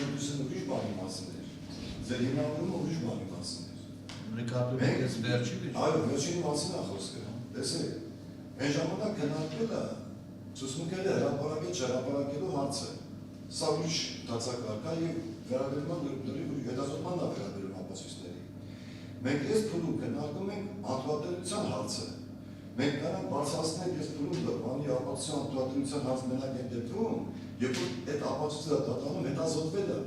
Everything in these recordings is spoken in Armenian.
միջնորդությունը ուրիշ բանի մասին էր, ձեր հիմնավորումը ուրիշ բանի մասին էր։ Նկատում եք այս վերջի դիժ։ Այո, վերջինի մասին է խոսքը։ Տեսեք, այն ժամանակ քննարկելը ցուցմունքել է հրապարակել չհրապարակելու հարցը։ Սա ուրիշ դասակարգ է եւ վերաբերման դրի հետազոտման է վերաբերում ապացույցների։ Մենք այս փուլում քննարկում ենք անդրադարձության հարցը։ Մենք կարող բարձրացնել այս փուլում բանի ապացույցի անդրադարձության հարցը մենակ այն դեպքում, երբ որ այդ ապացույցը դատարանում հետազոտվել է։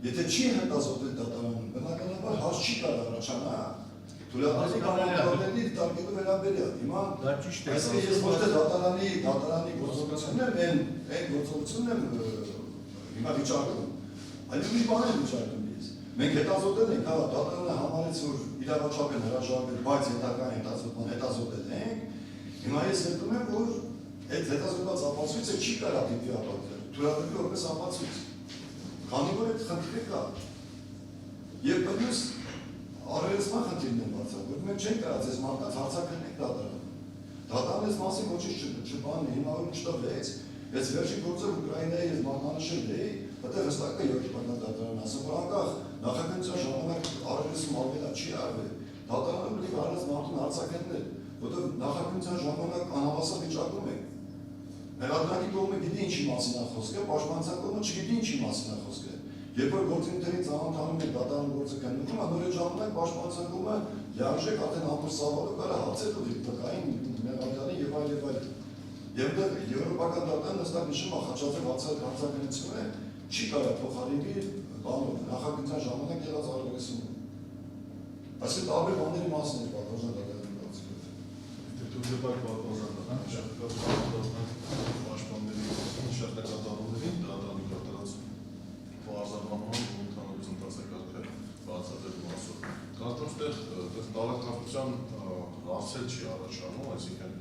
Եթե չի հետազոտվել դատարանում, բնականաբար հարց չի կարող առաջանալ։ Թույլատրելի կանոնների դիտարկելու վերաբերյալ։ Հիմա դա ճիշտ է։ Այսինքն ես ոչ թե դատարանի գործողությունն եմ, այն գործողությունն եմ հիմա վիճակում, այլ ուրիշ բան եմ վիճակում ես։ Մենք հետազոտել ենք, հա, դատարանը համարեց, որ իրավաչափ են հրաժարվել, բայց հետագա հետազոտման հետազոտել ենք։ Հիմա ես հետում եմ, որ այդ հետազոտված ապացույցը չի կարող դիտի ապացույց, թույլատրելի որպես ապացույց։ Քանի որ այդ խնդիրը կա։ Եվ բնույթ արարեցման խնդիրն են բարձրացնում, մենք չենք կարող այս մարդկանց հարցակրենք դատարանը։ Դատարանը այս մասին ոչինչ չբան հիմնավորում չտվեց։ Այս վերջի գործը Ուկրաինայի ես մանանշել էի, այդտեղ հստակ է եվրոպական դատարանը ասում, որ անկախ նախաքննության ժամանակ արարեցում ալվելա չի արվել։ Դատարանը պետք է արարած մարդուն հարցակրնել, որտեղ նախաքննության ժամանակ անհավասար վիճակում է։ Մեղադրանքի կողմը գիտի ինչի մասին է խոսքը, պաշտպանության կողմը չգիտի ինչի մասին է խոսքը։ Երբ որ գործընթացի ծանոթանում են դատարան գործը քննարկում, նոր ժամանակ պաշտպանության կողմը լիարժեք արդեն ամբողջ սավալը կարող հացել ու տղային մեղադրանին եւ այլ։ Եվ դա եվրոպական դատարանը հստակ նշում է Խաչատրի հարցակնությունը չի կարող փոխարինի բանով նախաքննության ժամանակ եղած արարողությունը։ Այսինքն տարբեր բաների մասին է պատասխան դատարանի գործը։ Դե պաշտպանների շարժակատարումներին դատարանի կատարած բարձրաբանման ու ընդհանրության տասակարգը բացատրելու մասով։ Կարծում եմ, տարածքնության հարցեր չի առաջանում, այսինքն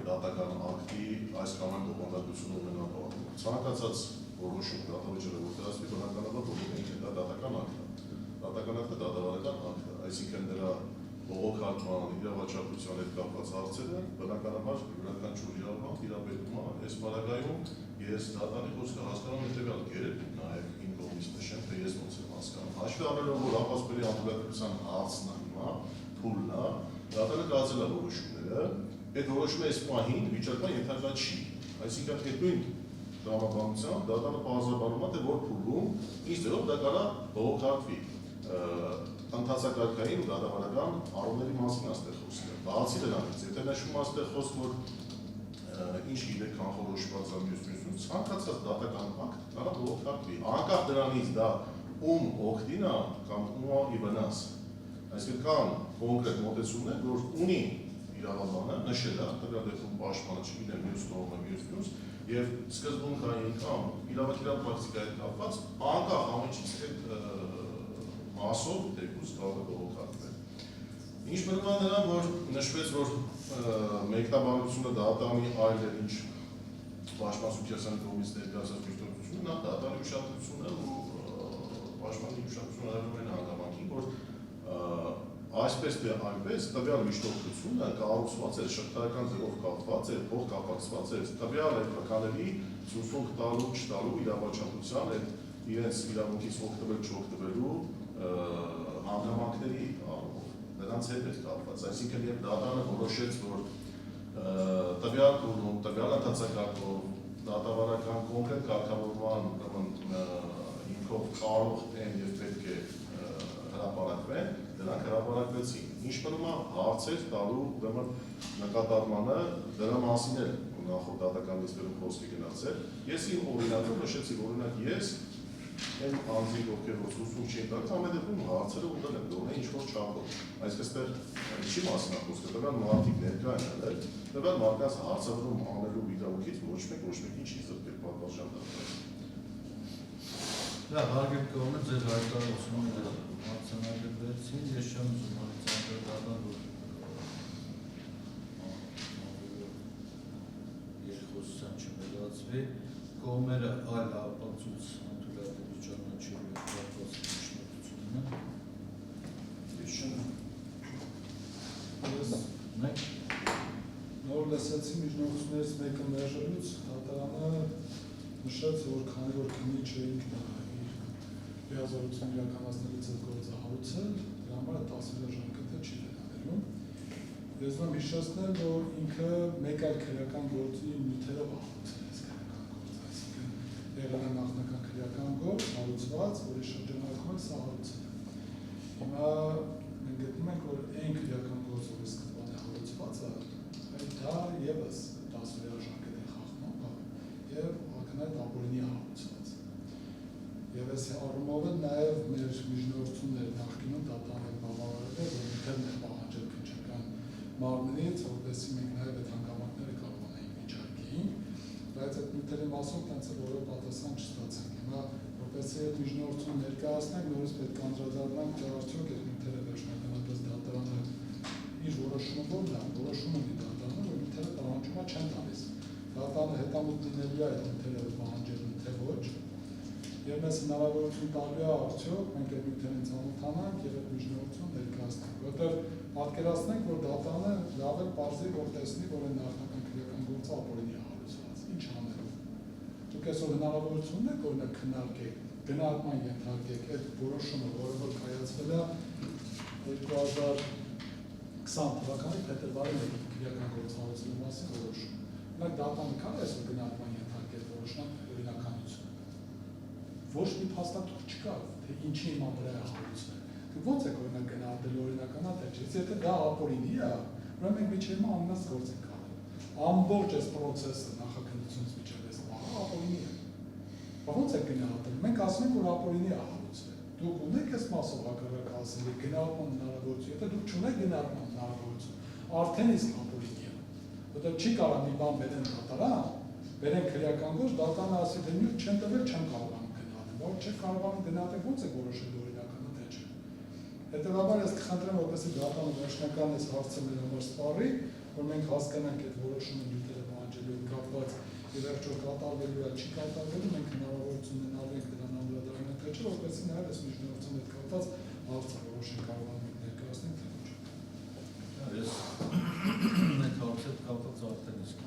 դատական ակտի այս կամ այն բովանդակությունը ունենալու։ Ցանկացած որոշում դատավճիռը որտեղացվի բնականաբար բովանդակի դա դատական ակտ է։ Դատական ակտը դատավարական ակտ է, այսինքն դրա բողոքարկման, իրավաչափության հետ կապված հարցերը բնականաբար յուրաքանչյուր իրավաբան իրավաբերում է։ Այս բaragայում ես դատարանի խոսքը հասկանում եմ հետևյալ գերեկ նաև իմ կողմից նշեմ, թե ես ոնց եմ հասկանում։ Հաշվի առնելով, որ ապասպերի անդրադարձության հարցն է հիմա, փուլն է, դատարանը կայացել է որոշումները, այդ որոշումը այս պահին վիճակման ենթակա չի։ Այսինքն այդ նույն տրամաբանությամբ դատարանը պարզաբանում է, թե որ փուլում ինչ ձևով դա կարող բողոքարկվի։ Ընթացակարգային ու դատավարական առումների մասին աստեղ խոսքը։ Բացի դրանից, եթե նշվում աստեղ խոսք, որ ինչ գիտեք կանխորոշված ամյուսություն, ցանկացած դատական ակտ կարող բողոքարկվի։ Անկախ դրանից դա ում օգտին է կամ ում ի վնաս։ Այսինքն կան կոնկրետ մոտեցումներ, որ ունի իրավաբանը նշել է, տվյալ դեպքում պաշտպանը չգիտեմ մյուս կողմը մյուս, եւ սկզբունքային կամ իրավական պրակտիկայի հետ կապված անկախ ամենից այդ մասով դեպուս կարող է բողոքարկվել։ Ինչ մնում է նրան, որ նշվեց, որ մեկնաբանությունը դատարանի այլ էր, ինչ պաշտպանության կողմից ներկայացած միջնորդությունը, նա դատարանի ուշադրությունը ու պաշտպանի ուշադրությունը արվում են հանգամանքին, որ այսպես թե այնպես տվյալ միջնորդությունը կառուցված էր շղթայական ձևով կապված էր, փոխկապակցված էր տվյալ էկրանների ցուցմունք տալու, չտալու իրավաչափության այդ իրենց իրավունքից օգտվել չօգտվելու հանգամանքների առումով նրանց հետ էր կապված, այսինքն երբ դատարանը որոշեց, որ տվյալ փուլում, տվյալ ընթացակարգով դատավարական կոնկրետ կարգավորման հիմքով կարող են եւ պետք է հրապարակվեն, դրանք հրապարակվեցին։ Ինչ մնում է հարցեր տալու ուրեմն նկատառմանը դրա մասին էլ նախորդ դատական լիստերում խոսքի գնացել։ Ես իմ օրինակում նշեցի, օրինակ ես այն անձիկ ովքեր որ ուսուցում չեն տալիս, ամեն դեպքում հարցերը ուտել են դուրս ինչ-որ չափով։ Այսինքն ինչի մասին է խոսքը, տվյալ մարդիկ ներկա են եղել, տվյալ մարդկանց հարցադրում անելու իրավունքից ոչ մեկին չի զրկել պատվաստան դատել։ Դա հարգել կողմը ձեր հայտարարությունը հարցանագրվեցին, ես չեմ ուզում անից անդրադառնալ, որ երկխոսության չմեղացվի, կողմերը այլ ապացույց ընդունելի ճանաչելու կապված միջնորդությունը։ Ես չեմ։ Ես նոր լսեցի միջնորդություններից մեկը մերժելուց, դատարանը նշեց, որ քանի որ քննիչը ինքն լիազորություն իրականացնելուց այդ գործը հարուցել, դրա համար 10 ժամկետը չի վերաբերում։ Ես ուզում եմ հիշեցնել, որ ինքը մեկ այլ քրեական գործի նյութերով հարուցել է քրեական գործը, այսինքն եղել է նախնական քրեական գործ, հարուցված, որի շրջանակում էլ սա հարուցել է։ Հիմա մենք գտնում ենք, որ այն քրեական գործը, որը սկզբան է հարուցված, դա ևս 10 ժամկետ է խախտում եւ ակնհայտ ապօրինի է հարուցված։ Եվ այս առումով նաև մեր միջնորդությունները նախկինում դատանել բավարարել է, որ ինքն է պահանջել քննչական մարմնից, որովհետեւ մենք նաև այդ հանգամանքները կարողանայինք վիճարկեինք, բայց այդ նյութերի մասով տենց է որը պատասխան չստացանք։ Հիմա որպեսզի այդ միջնորդություն ներկայացնենք, նորից պետք է անդրադառնանք, թե արդյոք այդ նյութերը վերջնականապես դատարանը իր որոշումը որն է, որոշում ունի դատարանը, որ նյութերը պահանջումը չեն տալիս։ Դատարանը հետամուտ լինելու է այդ նյութերը պահանջելու, թե ոչ։ Եվ մեզ հնարավորություն տալու է արդյոք մենք այդ նյութերին ծանոթանանք եւ այդ միջնորդություն ներկայացնենք, որտեղ պատկերացնենք, որ դատարանը լավ է բարձի, որ տեսնի, որ այն նախնական քրեական գործը ապօրինի է հարուցված, ինչ անելով։ Դուք այսօր հնարավորություն ունեք, օրինակ քննարկեք, գնահատման ենթարկեք այդ որոշումը, որը որ կայացվել է 2020 թվականի փետրվարի 1-ին քրեական գործ հարուցելու մասին որոշում։ Օրինակ դատարանը կարող է այսօր գնահատման ենթարկել որոշման օրինականություն։ Ոչ մի փաստաթուղթ չկա, թե ինչի հիման վրա է հարուցվել։ Դուք ո՞նց եք օրինակ գնահատելու օրինականա թե չէ։ Եթե դա ապօրինի է, ուրեմն մենք միջև հիմա անունս գործ ենք արել։ Ամբողջ այս process-ը նախաքննությունից միջև այս բանը ապօրինի է։ Բայց ո՞նց եք գնահատել։ Մենք ասում ենք, որ ապօրինի է հարուցվել։ Դուք ունեք այս մասով հակառակ ասել գնահատման հնարավորություն, եթե դուք չունեք գնահատման հնարավորություն, արդեն իսկ ապօրինի է։ Որտեղ չի կարող մի բան բերեն դատարան, բերեն քրեական գործ, դատարանը ասի թե նյութ չեն տվել, չեմ կարող որ չեք կարողանում գնահատել ո՞նց է որոշել օրինականը թե չէ։ Հետևաբար ես կխնդրեմ, որպեսզի դատարանը վերջնական այս հարցը մեր համար սպառի, որ մենք հասկանանք այդ որոշումը նյութերը պահանջելու հետ կապված եւ վերջո կատարվելու է, չի կատարվելու, մենք հնարավորություն ունենալու ենք դրան անդրադառնալ թե չէ, որպեսզի նաև այս միջնորդության հետ կապված հարցը որոշենք կարողանում ենք ներկայացնել թե ոչ։ Ես այդ հարցը կապված արդեն իսկ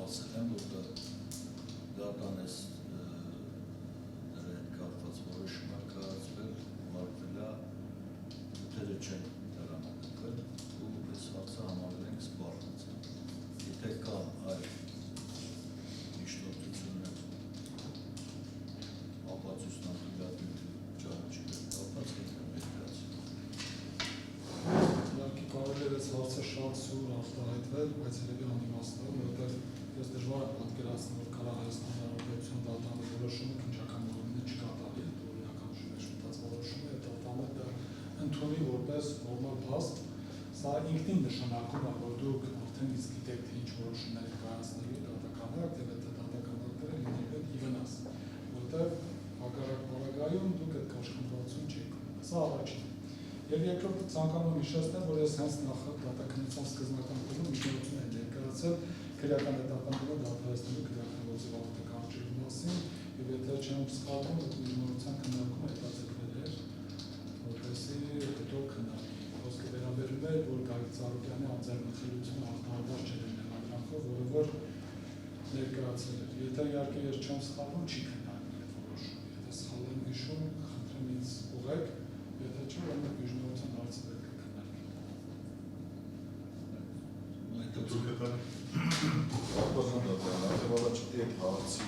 ասել եմ, որ դատարանը որոշումը կայացվել, ուղարկվել է, նյութերը չեն դրամարկվել ու այս հարցը համարել ենք սպառված։ Եթե կան այլ միջնորդություններ, ապացույցնատուր ճանաչել կապված ներկայացնել։ Իհարկե կարելի է այս հարցը շատ սուր արտահայտվել, բայց երևի անիմաստով, որովհետև ես դժվար եմ պատկերացնում, որ կարող Հայաստանի Հանրապետության դատարանի որոշումը քննչական մարմինը չկատարի, ընդունի որպես նորմալ փաստ, սա ինքնին նշանակում է, որ դուք արդեն իսկ գիտեք, թե ինչ որոշումներ եք կայացնելու դատական ակտ եւ այդ դատական ակտերը լինելու են ի վնաս, որտեղ հակառակ պարագայում դուք այդ կաշկանդվածություն չեք ունենա։ Սա առաջինը։ Եվ երկրորդը ցանկանում եմ հիշեցնել, որ ես հենց դատականության սկզբնական փուլում միջնորդություն եմ ներկայացել քրեական դատականությունը դադարեցնելու քրեական գործի վավերացնելու մասին, եւ եթե չեմ սխալվում, այդ միջնորդության քննարկումը հետաձգվել էր հետո քննարկի։ Խոսքը վերաբերում է, որ Գագիկ Ծառուկյանի անձեռնխելությունը արտահայտված չէր ներառանքով, որը որ ներկայացել էր։ Եթե իհարկե ես չեմ սխալվում, չի քննարկվել այդ որոշումը։ Եթե սխալ եմ հիշում, խնդրեմ ինձ ուղղեք, եթե չէ, ուրեմն միջնորդության հարցը պետք է քննարկի։ Դուք առաջի այդ հարցի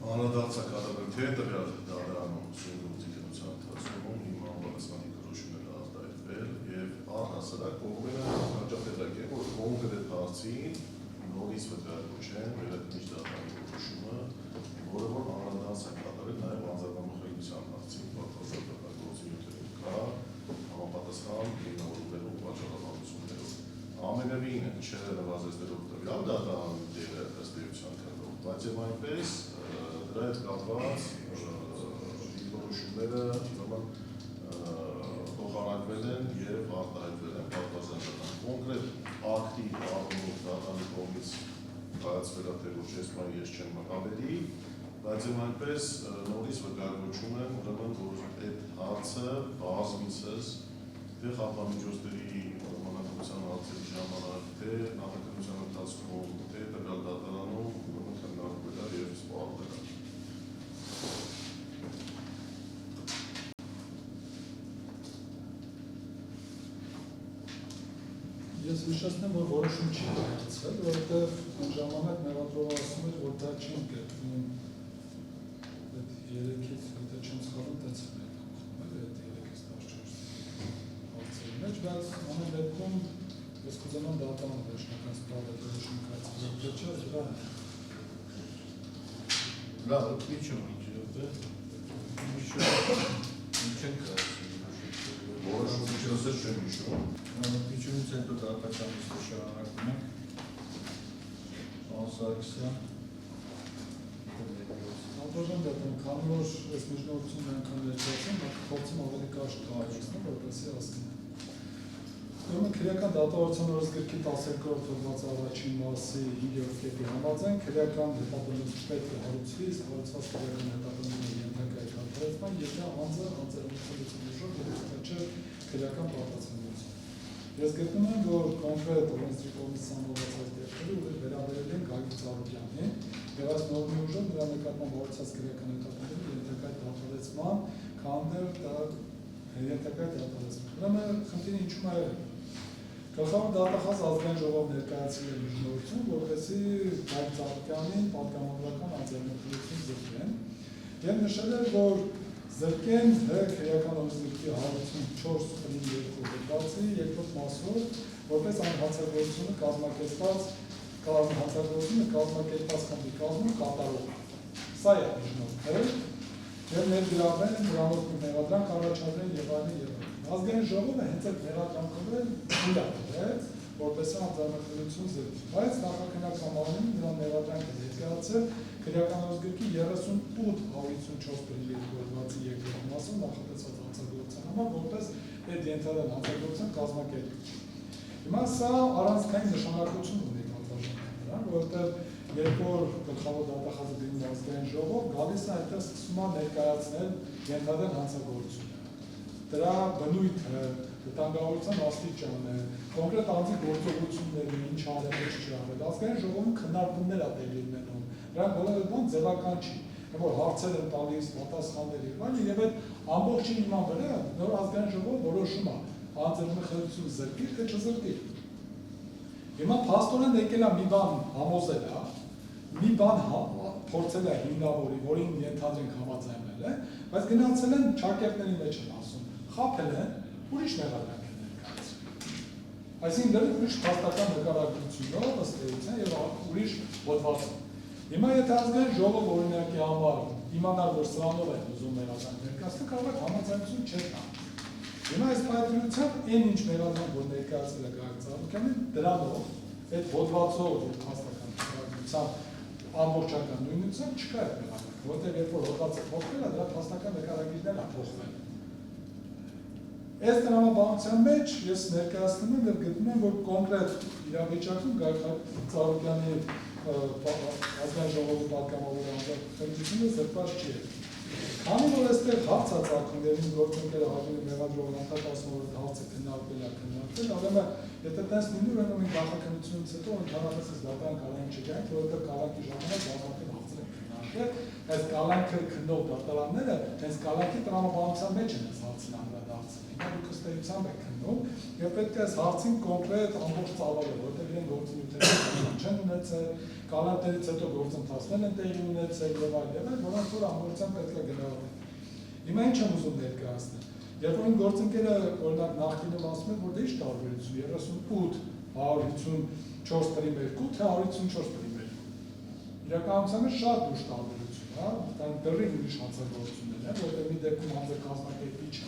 անդրադարձակ արել թե տվյալ դատարանում սուգուցի քննության ընթացքում հիմա Ղարաբաղի քրոշումները արտահայտվել եւ առհասարակ կողմերը հաջողել են որ կոնկրետ հարցին նորից վկայություն չեն մեր այդ միջդատարանի որոշումը որը որ անդրադարձակ կատարել նաեւ անձնամխելիության հարցին պատասխանատու գործի նյութերով կա համապատասխան իննովատորելու վաճառականություններով ամենևին չնվազեցնելով տվյալ դատարանի դերը ըստ էության քննող բայց եւ այնպես դրա հետ կապված որոշումները ուրեմն փոխանակվել են եւ արտահայտվել են պատասխանատու կոնկրետ ակտի առումով դատարանի կողմից կայացվել է թե ոչ ես չեմ ավելի բայց եւ այնպես նորից վկայություն եմ ուրեմն որ այդ հարցը բազմիցս թե խաղամիջոցների մանրակրության հարցերի ժամանակ թե նախաքննության ընթացքում թե տվյալ դատարանում քննարկվել է եւ սպառվել է հիշեցնեմ, որ որոշում չի կայացել, որովհետև այն ժամանակ մեղադրողը ասում էր, որ դա չի ընկերում այդ 3-ից, եթե չեմ սխալվում, տեցել է խոխում, այդ 3-ից 14 հարցերի մեջ, բայց ամեն դեպքում ես կուզենամ դատան վերջնական սպարը որոշում կայացել, չէ, դրա Լավ, միջում Որոշումը չլսել չեմ հիշում։ միջումից հետո դատական նիստը շարունակում ենք։ Պարոն Սարգսյան, Անդրոժան դեպքում, քանի որ այս միջնորդությունն անգամ ներկայացում, փորձում ավելի կարճ կայացնել, որպեսզի հասնենք։ Ուրեմն քրեական դատավարության օրենսգրքի 12-րդ հոդվածի առաջին մասի 5-րդ կետի համաձայն քրեական հետապնդում պետք է հարուցվի, իսկ հարուցված քրեական հետապնդումը ենթակա է կարգավորման, եթե անձը անձեռնմխելիություն ուժով չէ քրեական պարտացիություն։ Ես գտնում եմ, որ կոնկրետ օրենսդրի կողմից սահմանված դեպքերը վերաբերել են Գագիկ Ծառուկյանին, եւ այս նորմի ուժով նրա նկատմամբ հարուցած քրեական հետապնդումը ենթակա է դատավարեցման, քանդեր դա ենթակա է դատավարեցման։ Ուրեմն խնդիրը ինչու՞մ է Գլխավոր դատախազ ազգային ժողով ներկայացրել է միջնորդություն, որպեսզի Գագիկ Ծառուկյանին պատգամավորական անձեռնմխելիություն զրկեն եւ նշել է, որ զրկեն քրեական օրենսգրքի 154-2 հոդվածի երկրորդ մասով, որպես անհանցագործությունը կազմակերպված խմբի կազմում կատարող։ Սա է միջնորդը եւ ներգրավել են նրանով մեղադրանք առաջադրել եւ այլն եւ այլն։ Ազգային ժողովը հենց այդ մեղադրանքով դուրս որպեսզի անձեռնմխելիություն զրկի, բայց նախաքննական մարմինը նրան մեղադրանքը ներկայացրել քրեական օրենսգրքի 38-54 հոդվածի երկրորդ մասում նախատեսված հանցագործության համար, որպես այդ ենթադրյալ հանցագործության կազմակերպիչ։ Հիմա սա առանցքային նշանակություն ունի կատարժանական, որովհետև երբ որ գլխավոր դատախազը դիմում ազգային ժողով, գալիս է այդտեղ սկսում է ներկայացնել ենթադրյալ հանցագործությունը։ Դրա բնույթը, վտանգավորության աստիճանը, կոնկրետ անձի գործողությունները, ինչ արել, ինչ չարել, ազգային ժողովում քննարկումներ է տեղի ունենում, դրանք բոլորը բան ձևական չի, որ հարցեր են տալիս, պատասխաններ եւ այդ ամբողջի հիման վրա նոր ազգային ժողովը որոշում է անձեռնմխելիություն զրկի, թե չզրկի։ Հիմա փաստորեն եկել է մի բան համոզել է, մի բան փորձել է հիմնավորի, որին ենթադրենք համաձայնել է, բայց գնացել են ճակերտների մեջ են ասում, խաբել են, ուրիշ մեղադրանք են ներկայացրել։ Այսինքն դեռ ուրիշ փաստական նկարագրությունով ըստ էության եւ ուրիշ հոդվածով։ Հիմա եթե ազգային ժողովը օրինակի համար իմանար, որ սրանով են ուզում մեղադրանք ներկայացնել, կարող է համաձայնություն չտա։ Հիմա այս պայմանությամբ այն ինչ մեղադրանք որ ներկայացել է Գագիկ Ծառուկյանին, դրանով այդ հոդվածով եւ փաստական նկարագրությամբ ամբողջական նույնությամբ չկա այդ մեղադրանքը, որտեղ երբ որ հոդվածը փոխվել է, դրա փաստական նկարագրիչներն են փոխվել։ Այս տրամաբանության մեջ ես ներկայացնում եմ եւ գտնում եմ, որ կոնկրետ իրավիճակում Գագիկ Ծառուկյանի ազգային ժողովի պատգամավորի անձեռնմխելիությունը զրկված չի եղել։ Քանի որ այստեղ հարց է ծագում, դերին գործընկերը հավելի մեղադրողը անդադասում որ հարցը քննարկվել է, ուրեմն եթե տես լինի, ուրեմն մենք նախաքննությունից հետո ընդհանրապես այս դատարան կալանք չգանք, որովհետև կալանքի ժամանակ բազմաթիվ հարցեր են քննարկվել, այս կալանքը քննող դատարանները հենց կալանքի տրամաբանության մեջ են այս հարցին անդրադարձել։ Հիմա դուք ըստ էության եք քննում եւ պետք է այս հարցին կոնկրետ ամբողջ ծավալը, որովհետև իրեն գործունեություն չեն ունեցել, կալանքներից հետո գործընթացներ են տեղի ունեցել եւ այլն, որոնք որ ամբողջությամբ պետք է գնահատեն։ Հիմա ինչ եմ ուզում ներկայացնել։ Երբ որ գործընկերը օրինակ նախկինում ասում է, որ դե ի՞նչ տարբերություն 38-154-2 թե 154-2։ Իրականության մեջ շատ դուրս տարբերություն, հա, դա դեռ ուրիշ հանցագործություններ են, որտեղ մի դեպքում անձը կազմակերպիչ է,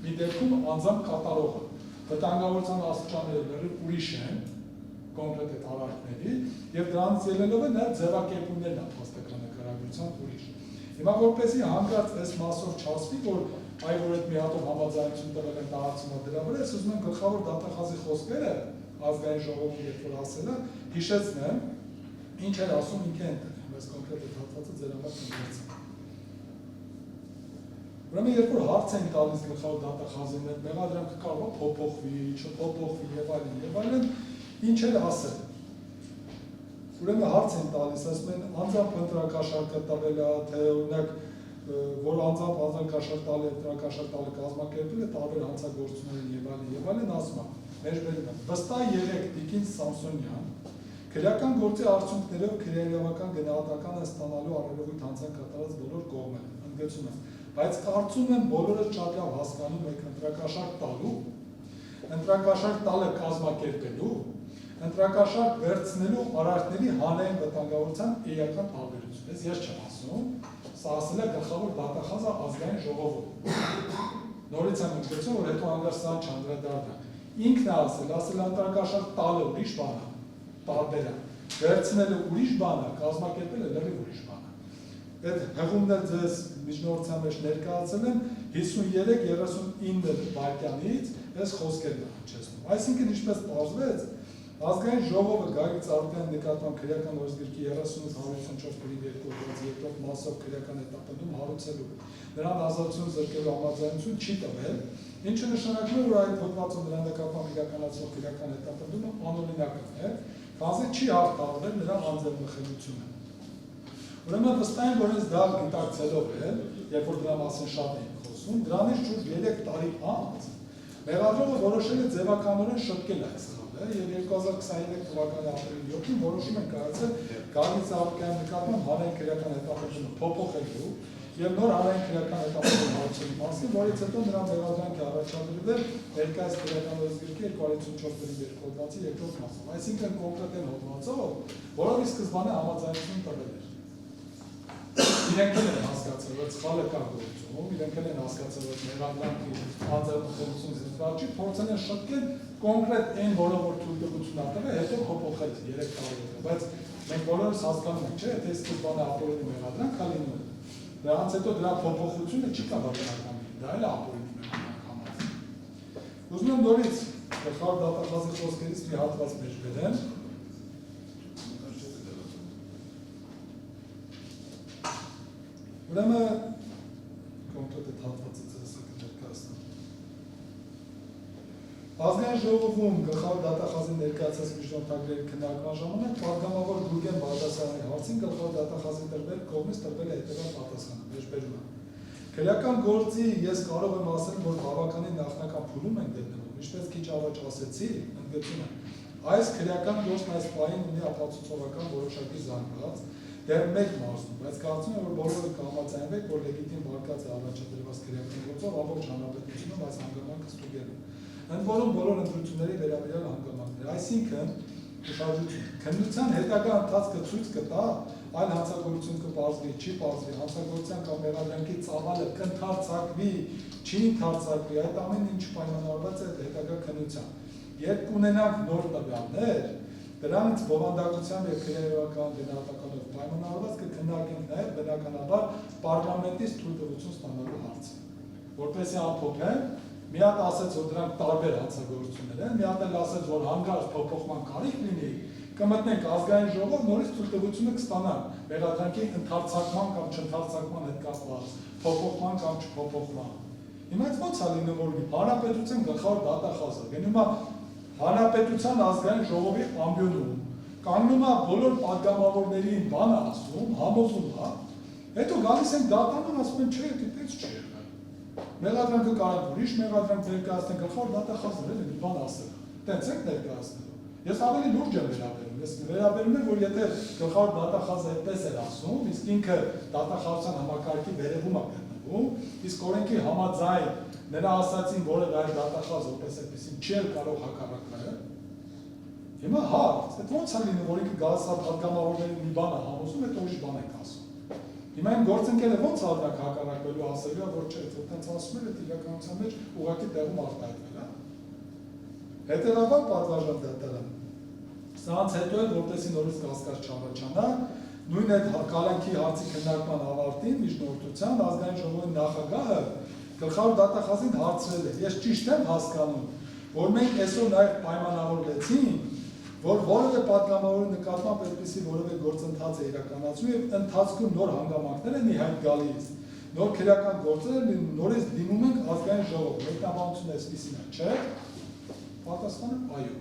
մի դեպքում անձամբ կատարողը։ Վտանգավորության աստիճանները դեռ ուրիշ են, կոնկրետ այդ արարքների, եւ դրանից ելնելով է նաեւ ձևակերպումներն է փաստական նկարագրության ուրիշ։ Հիմա որպեսզի հանկարծ այս մասով չասվի, որ այ որ այդ մի հատով համաձայնություն տվել են տարածումը դրա վրա, ես ուզում եմ գլխավոր դատախազի խոսքերը ազգային ժողովում երբ որ ասել է, հիշեցնեմ, ինչ էր ասում ինքը այնտեղ, բայց կոնկրետ այդ հատվածը ձեր համար կընկերացնեմ։ Ուրեմն երբ որ հարց են տալիս գլխավոր դատախազին, այդ մեղադրանքը կարող է փոփոխվի, չփոփոխվի եւ այլն, ինչ էր ասել։ Ուրեմն հարց են տալիս, ասում են անձամբ ընտրակաշառքը տվել է, թե օրինակ որ անձամբ կաշառք տալը կազմակերպել է տարբեր հանցագործություններին եւ այլն, ասում է մեջբերում եմ, վստահ եղեք Տիկին Սամսոնյան, քրեական գործի արդյունքներով քրեական գնահատական են ստանալու առավելույթ հանցանք կատարած բոլոր կողմերը, ընդգծում եմ, բայց կարծում եմ բոլորը շատ լավ հասկանում եք ընտրակաշարք տալու, ընտրակաշարք տալը կազմակերպելու, ընտրակաշարք վերցնելու արարքների հանրային վտանգավորության էական տարբերություն։ Ես չեմ ասում, սա ասել է գլխավոր դատախազը ազգային ժողովում։ Նորից եմ ընդգծում, որ հետո հանգար սա չանդրադառնա։ Ինքն է ասել ընտրակաշարք տալը ուրիշ բան է, տարբեր է, վերցնելը ուրիշ բան է, կազմակերպելը լրիվ ուրիշ բան է։ Այդ հղումն էլ ձեզ միջնորդության մեջ ներկայացել եմ 53-39 վայրկյանից այս խոսքերն է հնչեցնում։ Այսինքն ինչպես պարզվեց, ազգային ժողովը Գագիկ Ծառուկյանի նկատմամբ քրեական օրենսգրքի 38-154 գրի 2 երկրորդ մասով քրեական հետապնդում հարուցելու նրան ազատություն զրկելու համաձայնություն չի տվել, ինչը նշանակում է, որ այդ հոդվածում նրան նկատմամբ իրականացվող քրեական հետապնդումը անօրինական է, քանզի չի արտահայտվել նրա անձեռնմխելիությունը։ Ուրեմն վստահ եմ, որ այս դա գիտակցելով է, երբ որ դրա մասին շատ ենք խոսում, դրանից շուրջ 3 տարի անց մեղադրողը որոշել է ձևականորեն շտկել այս խաղը եւ 2023 թվականի ապրիլի 7-ին որոշում են կայացել Գագիկ Ծառուկյանի նկատմամբ հանրային քրեական հետապնդումը փոփոխելու եւ նոր հանրային քրեական հետապնդում հարցերի մասին, որից հետո նրան մեղադրանք է առաջադրվել ներկայիս քրեական օրենսգրքի 254-2 հոդվածի երկրորդ մասով, այսինքն կոնկրետ հոդվածով, որով ի սկզբանե համաձայնություն տվել էր։ Իրենք են հասկացել, որ սխալը կա գործում, իրենք են հասկացել, որ մեղադրանքի անձեռնմխելիություն զրկվածի փորձել են շտկել կոնկրետ այն, որը որ թույլտվություն ատվել, հետո փոփոխել 3 տարի հետո, բայց մենք բոլորս հասկանում ենք, չէ, թե սկզբանե ապօրինի մեղադրանք կա լինում է։ Դրանից հետո դրա փոփոխությունը չի կապակցական, դա էլ է ապօրինի մեղադրանք համարվում։ Ուզում եմ նորից գլխավոր դատախազի խոսքերից մի հատված մեջ բերեմ։ Ուրեմն կոնկրետ այդ հատվածը ձեզ կներկայացնեմ։ Ազգային ժողովում գլխավոր դատախազի ներկայացած միջնորդագրերի քննարկման ժամանակ պատգամավոր Գուրգեն Բաղդասարյանի հարցին գլխավոր դատախազի կողմից տրվել է հետևյալ պատասխանը, մեջբերում եմ։ Քրեական գործի ես կարող եմ ասել, որ բավականին նախնական փուլում ենք գտնվում, ինչպես քիչ առաջ ասեցի, ընդգծում եմ։ Այս քրեական գործն այս պահին ունի ապացուցողական որոշակի զանգված դեռ մեկ մարզում, բայց կարծում եմ, որ բոլորը կհամաձայնվեք, որ լեգիտիմ վարկած է առաջադրված քրեական գործով ամբողջ հանրապետությունում այս հանգամանքը ստուգելու։ Ընդ որում բոլոր ընտրությունների վերաբերյալ հանգամանքներ, այսինքն ուշադրություն, քննության հետագա ընթացքը ցույց կտա, այլ հանցագործություն կպարզվի, չի պարզվի, հանցագործության կամ մեղադրանքի ծավալը կընդարձակվի, չի ընդարձակվի, այդ ամեն ինչ պայմանավորված է հետագա քննությամբ։ Երբ կունենանք նոր տվյալներ, դրանից բովանդակությամբ եւ քրեական գնահատականով պայմանավորված կքննարկենք նաեւ բնականաբար պարլամենտից թույլտվություն ստանալու հարցը։ Որպեսզի ամփոփեմ, մի հատ ասեց, որ դրանք տարբեր հանցագործություններ են, մի հատ էլ ասեց, որ հանգարց փոփոխման կարիք լինի, կմտնենք ազգային ժողով, նորից թույլտվությունը կստանանք մեղադրանքի ընդարձակման կամ չընդարձակման հետ կապված, փոփոխման կամ չփոփոխման։ Հիմա ո՞նց է լինում, որ հանրապետության գլխավոր դատախազը գնում է Հանրապետության ազգային ժողովի ամբիոնում, կանգնում է բոլոր պատգամավորներին բան ասում, համոզում է, հետո գալիս են դատանում, ասում են, չէ, դիտեց չի եղել։ Մեղադրանքը կարող ուրիշ մեղադրանք ներկայացնեն, գլխավոր դատախազը էլ մի բան ասել։ Տենց եք ներկայացնելու։ Ես ավելի լուրջ եմ վերաբերում, ես վերաբերում եմ, որ եթե գլխավոր դատախազը այդպես էր ասում, իսկ ինքը դատախազության համակարգի վերևում է գտնվում, իսկ օրենքի համաձայն նրա ասացին, որը այլ դատախազ որպես այդպեսին չի կարող հակառակվել։ Հիմա հարց, այդ ո՞նց է լինում, որ ինքը գալիս է պատգամավորների մի բան է համոզում, հետո ուրիշ բան եք ասում։ Հիմա այն գործընկերը ո՞նց ալնակ հակառակվելու ասելու, որ չէ, այդպես ասում էր, այդ իրականության մեջ ուղղակի տեղում արտահայտվել է։ Հետևաբար պատվարժան դատարան։ Սրանց հետո էլ որտեսի նորից կասկած չառաջանա, նույն այդ կալանքի հարցի քննարկման ավարտին միջնորդության ազգային ժողովի նախագահը գլխավոր դատախազին հարցրել է. Ես ճիշտ եմ հասկանում, որ մենք այսօր նաև պայմանավորվեցինք, որ որևէ պատգամավորի նկատմամբ այդպիսի որևէ գործընթաց է իրականացվում եւ ընթացքում նոր հանգամանքներ են իհայտ գալիս, նոր քրեական գործեր են, նորից դիմում ենք ազգային ժողով, մեկնաբանությունը այսպիսին է, չէ՞։ Պատասխանը այո։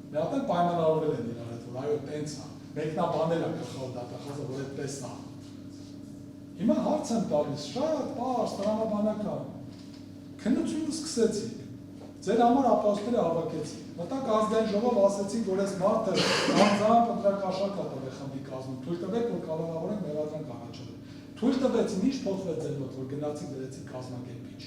Մի հատ պայմանավորվել են իրար հետ, որ այո, տենց է, մեկնաբանել է գլխավոր դատախազը, որ այդպես է։ Հիմա հարց եմ տալիս, շատ պարզ, տրամաբանական։ Քննությունը սկսեցիք։ Ձեր համար ապահովները հավաքեցին։ Մտակ ազգային ժողով ասեցին, որ այս մարդը անձամբ ընտրակաշառք է խմբի կազմում։ Թույլ տվեք, որ կառավարենք մեղադրանք առաջադրել։ Թույլ տվեցին, ինչ փոխվեց ձեր մոտ, որ գնացիք դրեցիք կազմակերպիչ։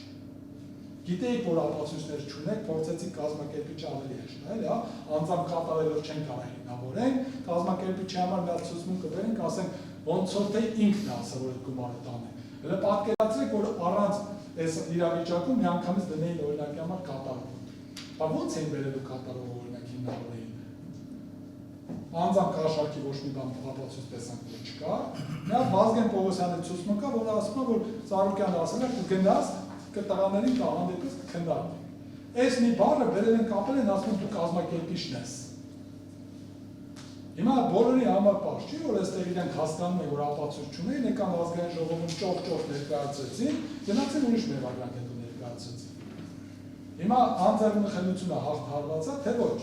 Գիտեիք, որ ապացույցներ չունեք, փորձեցիք կազմակերպիչը ավելի հեշտ, էլի, հա, անձամբ կատարելով չեն կարող հիմնավորենք, կազմակերպիչի համար մի հատ ցուցմունք կբերենք, ասենք, ոնց որ թե ինքն է ասա, որ այդ գումարը տանեք։ Հələ պատկերացրեք, որ առանց այս իրավիճակում միանգամից դնեին օրինակի համար կատարող։ Բայց ո՞նց էին բերելու կատարող օրինակ հիմնավորեին։ Անձամբ կաշառքի ոչ մի բան ապացույց տեսանք, որ չկա։ Մի հատ Վազգեն Պողոսյանի ցուցմունք կա, որը ասում է, որ Ծառուկյանը ասել է, կգնաս կտղաներին կահանդեպս կքնդարվի։ Այս մի բառը բերել են կապել են, ասում դու կազմակերպիչն ես։ Հիմա բոլորի համար պարզ չի, որ այստեղ իրենք հասկանում են, որ ապացույց չունեն, եկան ազգային ժողովում ճոխ-ճոխ ներկայացրեցին, գնացին ուրիշ մեղադրանք հետո ներկայացրեցին։ Հիմա անձեռնխելությունը հարվածա, թե ոչ։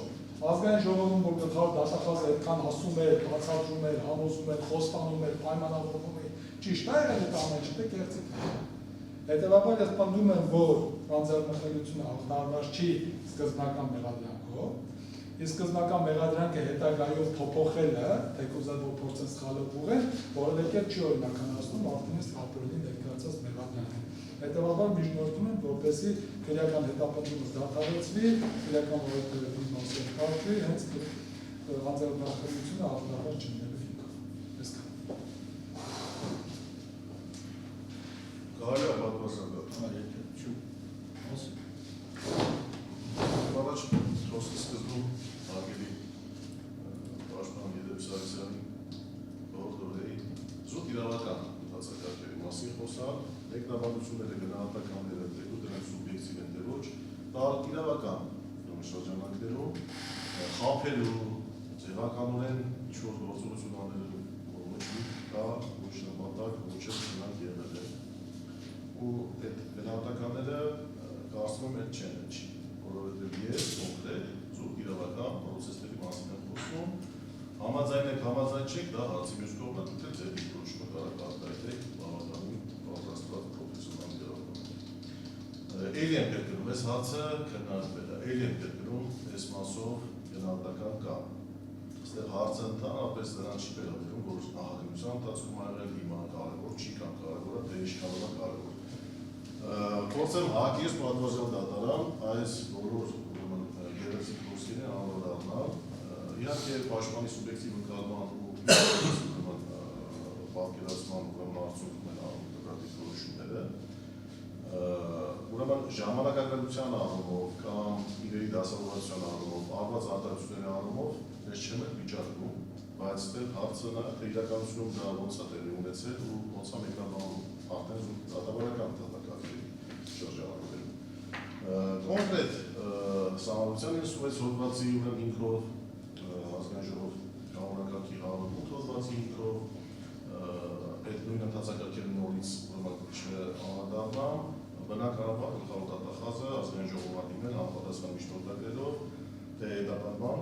Ազգային ժողովում, որ գլխավոր դատախազը այդքան ասում էր, բացատրում էր, համոզում էր, խոստանում էր, պայմանավորվում էր, ճիշտ է եղել այդ ամենը, թե կեղծիք։ Հետևաբար ես պնդում եմ, որ անձեռնխելությունը ախտարված չի սկզբնական մեղադրանքով, իսկ սկզբնական մեղադրանքը հետագայում փոփոխելը, թեկուզ այդ որ փորձեն սխալով ուղղել, որովհետև չի օրինականացնում արդյունից ապրիլի ներկայացած մեղադրանքը։ Հետևաբար միջնորդում եմ, որպեսզի քրեական հետապնդումը դադարեցվի, քրեական որոշումների մասին կարգվի, հենց անձեռնախելությունը ախտարված չլինելու հիմքով։ Այսքան։ Կարելի է պատմասական։ Եթե չու ասի։ Առաջ խոսքի սկզբում հարգելի պաշտպան Եդեփ Սարգսյանի բողոքորների զուտ իրավական բացակայությունների մասին խոսալ, մեկնաբանությունները գնահատականները դեպի դրանց սուբյեկտիվ են թե ոչ, տալ իրավական շրջանակներում խաբելու, ձևականորեն ինչ-որ գործողություն անելու ոչ մի կա, ոչ նպատակ, ոչ սնանք եղել է։ Ու այդ գնահատականները կարծում եմ այդ չեն չի, որովհետև ես կոնկրետ զուտ իրավական պրոցեսների մասին եմ խոսում, համաձայն եք, համաձայն չեք, դա հարցի մյուս կողմը դուք ձեր դիրքորոշումը կարող արտահայտեք բավականին պատրաստված պրոֆեսիոնալ իրավական։ Էլի եմ կրկնում, այս հարցը քննարկվել է, էլի եմ կրկնում, այս մասով գնահատական կա։ Այստեղ հարցը ընդհանրապես նրան չի վերաբերում, որ նախագծության ընթացքում եղել հիմա կարևոր չի կամ կարևորը թե ինչքանով է կարևոր։ Փորձեմ հակիրս պատվազան դատարան այս բոլոր գերեցիկ խոսքերին անդրադառնալ։ Իհարկե պաշտպանի սուբյեկտիվ նկատմամբ ու պատկերացման արդյունքում են դրատիկ որոշումները։ Ուրեմն ժամանակակցության առումով կամ իրերի դասավորվածության առումով, արված արտադրությունների առումով ես չեմ վիճակում, բայց այստեղ հարցը նա թե իրականությունում դա ոնց է տեղի ունեցել ու ոնց է մեկնաբանում արդեն զուտ դատավարական դատակարգերի շրջանակներում։ Կոնկրետ Սահմանության 96 հոդվածի ուրեմն հիմքով ազգային ժողով կանոնակարգի 108 հոդվածի հիմքով այդ նույն ընթացակարգերի նորից անդրադառնամ, բնականաբար գլխավոր դատախազը ազգային ժողովը դիմել համապատասխան միջնորդագրերով, թե դատական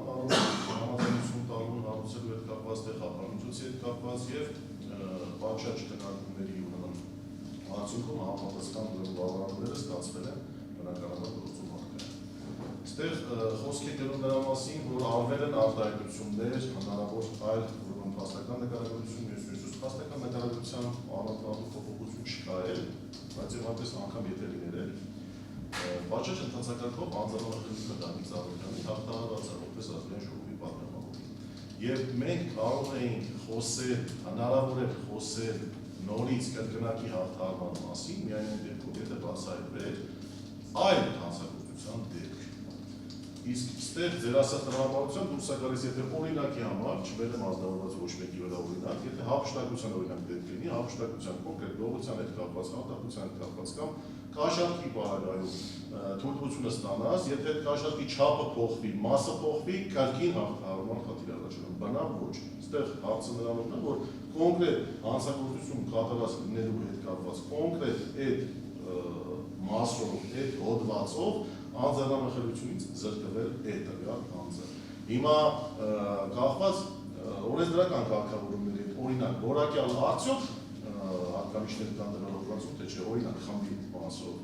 համաձայնություն տալու հարուցելու հետ կապված, թե խափանոցի հետ կապված եւ պատշաճ քննարկումների ուրեմն արդյունքում համապատասխան բավարարումները ստացվել են բնականաբար գործում արկայ։ Այստեղ խոսք է գնում նրա մասին, որ արվել են արտահայտություններ, հնարավոր այլ ուրեմն փաստական նկարագրություն, մյուս փաստական նկարագրության անընդհատ փոփոխություն չկա էլ, բայց եւ այնպես անգամ եթե լիներ էլ պատշաճ ընթացակարգով անձնավորությունը դրանից առնչվի հաղթահարված է որպես ազգային ժողովի պատգամավոր։ Եվ մենք կարող էինք խոսել, հնարավոր է խոսել նորից կրկնակի հաղթահարման մասին, միայն այն դեպքում, եթե բացահայտվեր այլ հանցագործության դեպք։ Իսկ ստեղ ձեր ասած տրամաբանության դուրս է գալիս, եթե օրինակի համար չվերեմ ազնվորված ոչ մեկի վրա օրինակ, եթե հափշտակության օրինակ դեպք լինի, հափշտակության կոնկրետ գողության հետ կապված, խախտողության հետ կապված կամ կաշառքի պարագայում թույլտվությունը ստանաս, եթե այդ կաշառքի չափը փոխվի, մասը փոխվի, կարգին հաղթահարման խնդիր առաջանում, բնավ ոչ։ Այստեղ հարցը նրանում է, որ կոնկրետ հանցագործություն կատարած լինելու հետ կապված կոնկրետ այդ մասով, այդ հոդվածով անձնամխելությունից զրկվել է տվյալ անձը։ Հիմա կախված օրենսդրական կարգավորումների օրինակ որակյալ արդյոք հատկանիշներ կան դրան օգնածում, թե չէ օրինակ խմբի մասով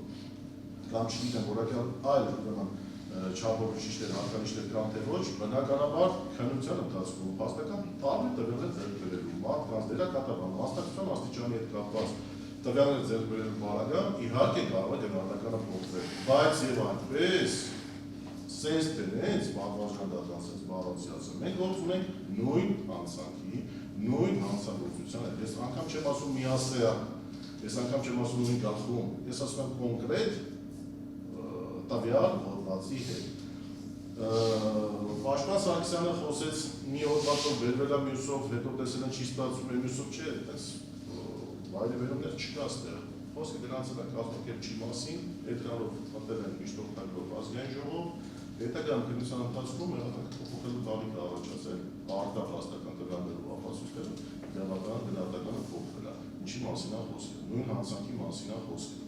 կամ չգիտեմ որակյալ այլ ուրեմն չափորոշիչներ, հատկանիշներ կան թե ոչ, բնականաբար քննության ընթացքում փաստական տարբեր տվյալներ ձեռք բերելու, մարդկանց դերակատարման, մասնակցության աստիճանի հետ կապված տվյալներ ձեռք բերելու բանական իհարկե կարող է գնահատականը փոխվել, բայց եւ այնպես sense դրեց պատվաստական sense բառացիացը։ Մենք գործ ունենք նույն հանցանքի, նույն հանցագործության հետ։ Ես անգամ չեմ ասում միասեռ, ես անգամ չեմ ասում նույն գլխում, ես ասում եմ կոնկրետ տվյալ հոդվածի հետ։ Պաշտպան Սարգսյանը խոսեց մի հոդվածով վերվել է մյուսով, հետո տեսել են չի ստացվում է մյուսով չէ, այդպես վայրիվերումներ չկա ստեղ։ Խոսքը գնացել է կազմակերպչի մասին, էկրանով մտել են միշտ օգտագործող ազգային ժողով, հետագայում քննության ընթացքում փոփոխելու կարիք առաջացել արտափաստական տվյալներով ապացույցներով, դեպական գնահատականը փոխվել է։ Ինչի մասին է խոսքը, նույն հանցանքի մասին է խոսքը։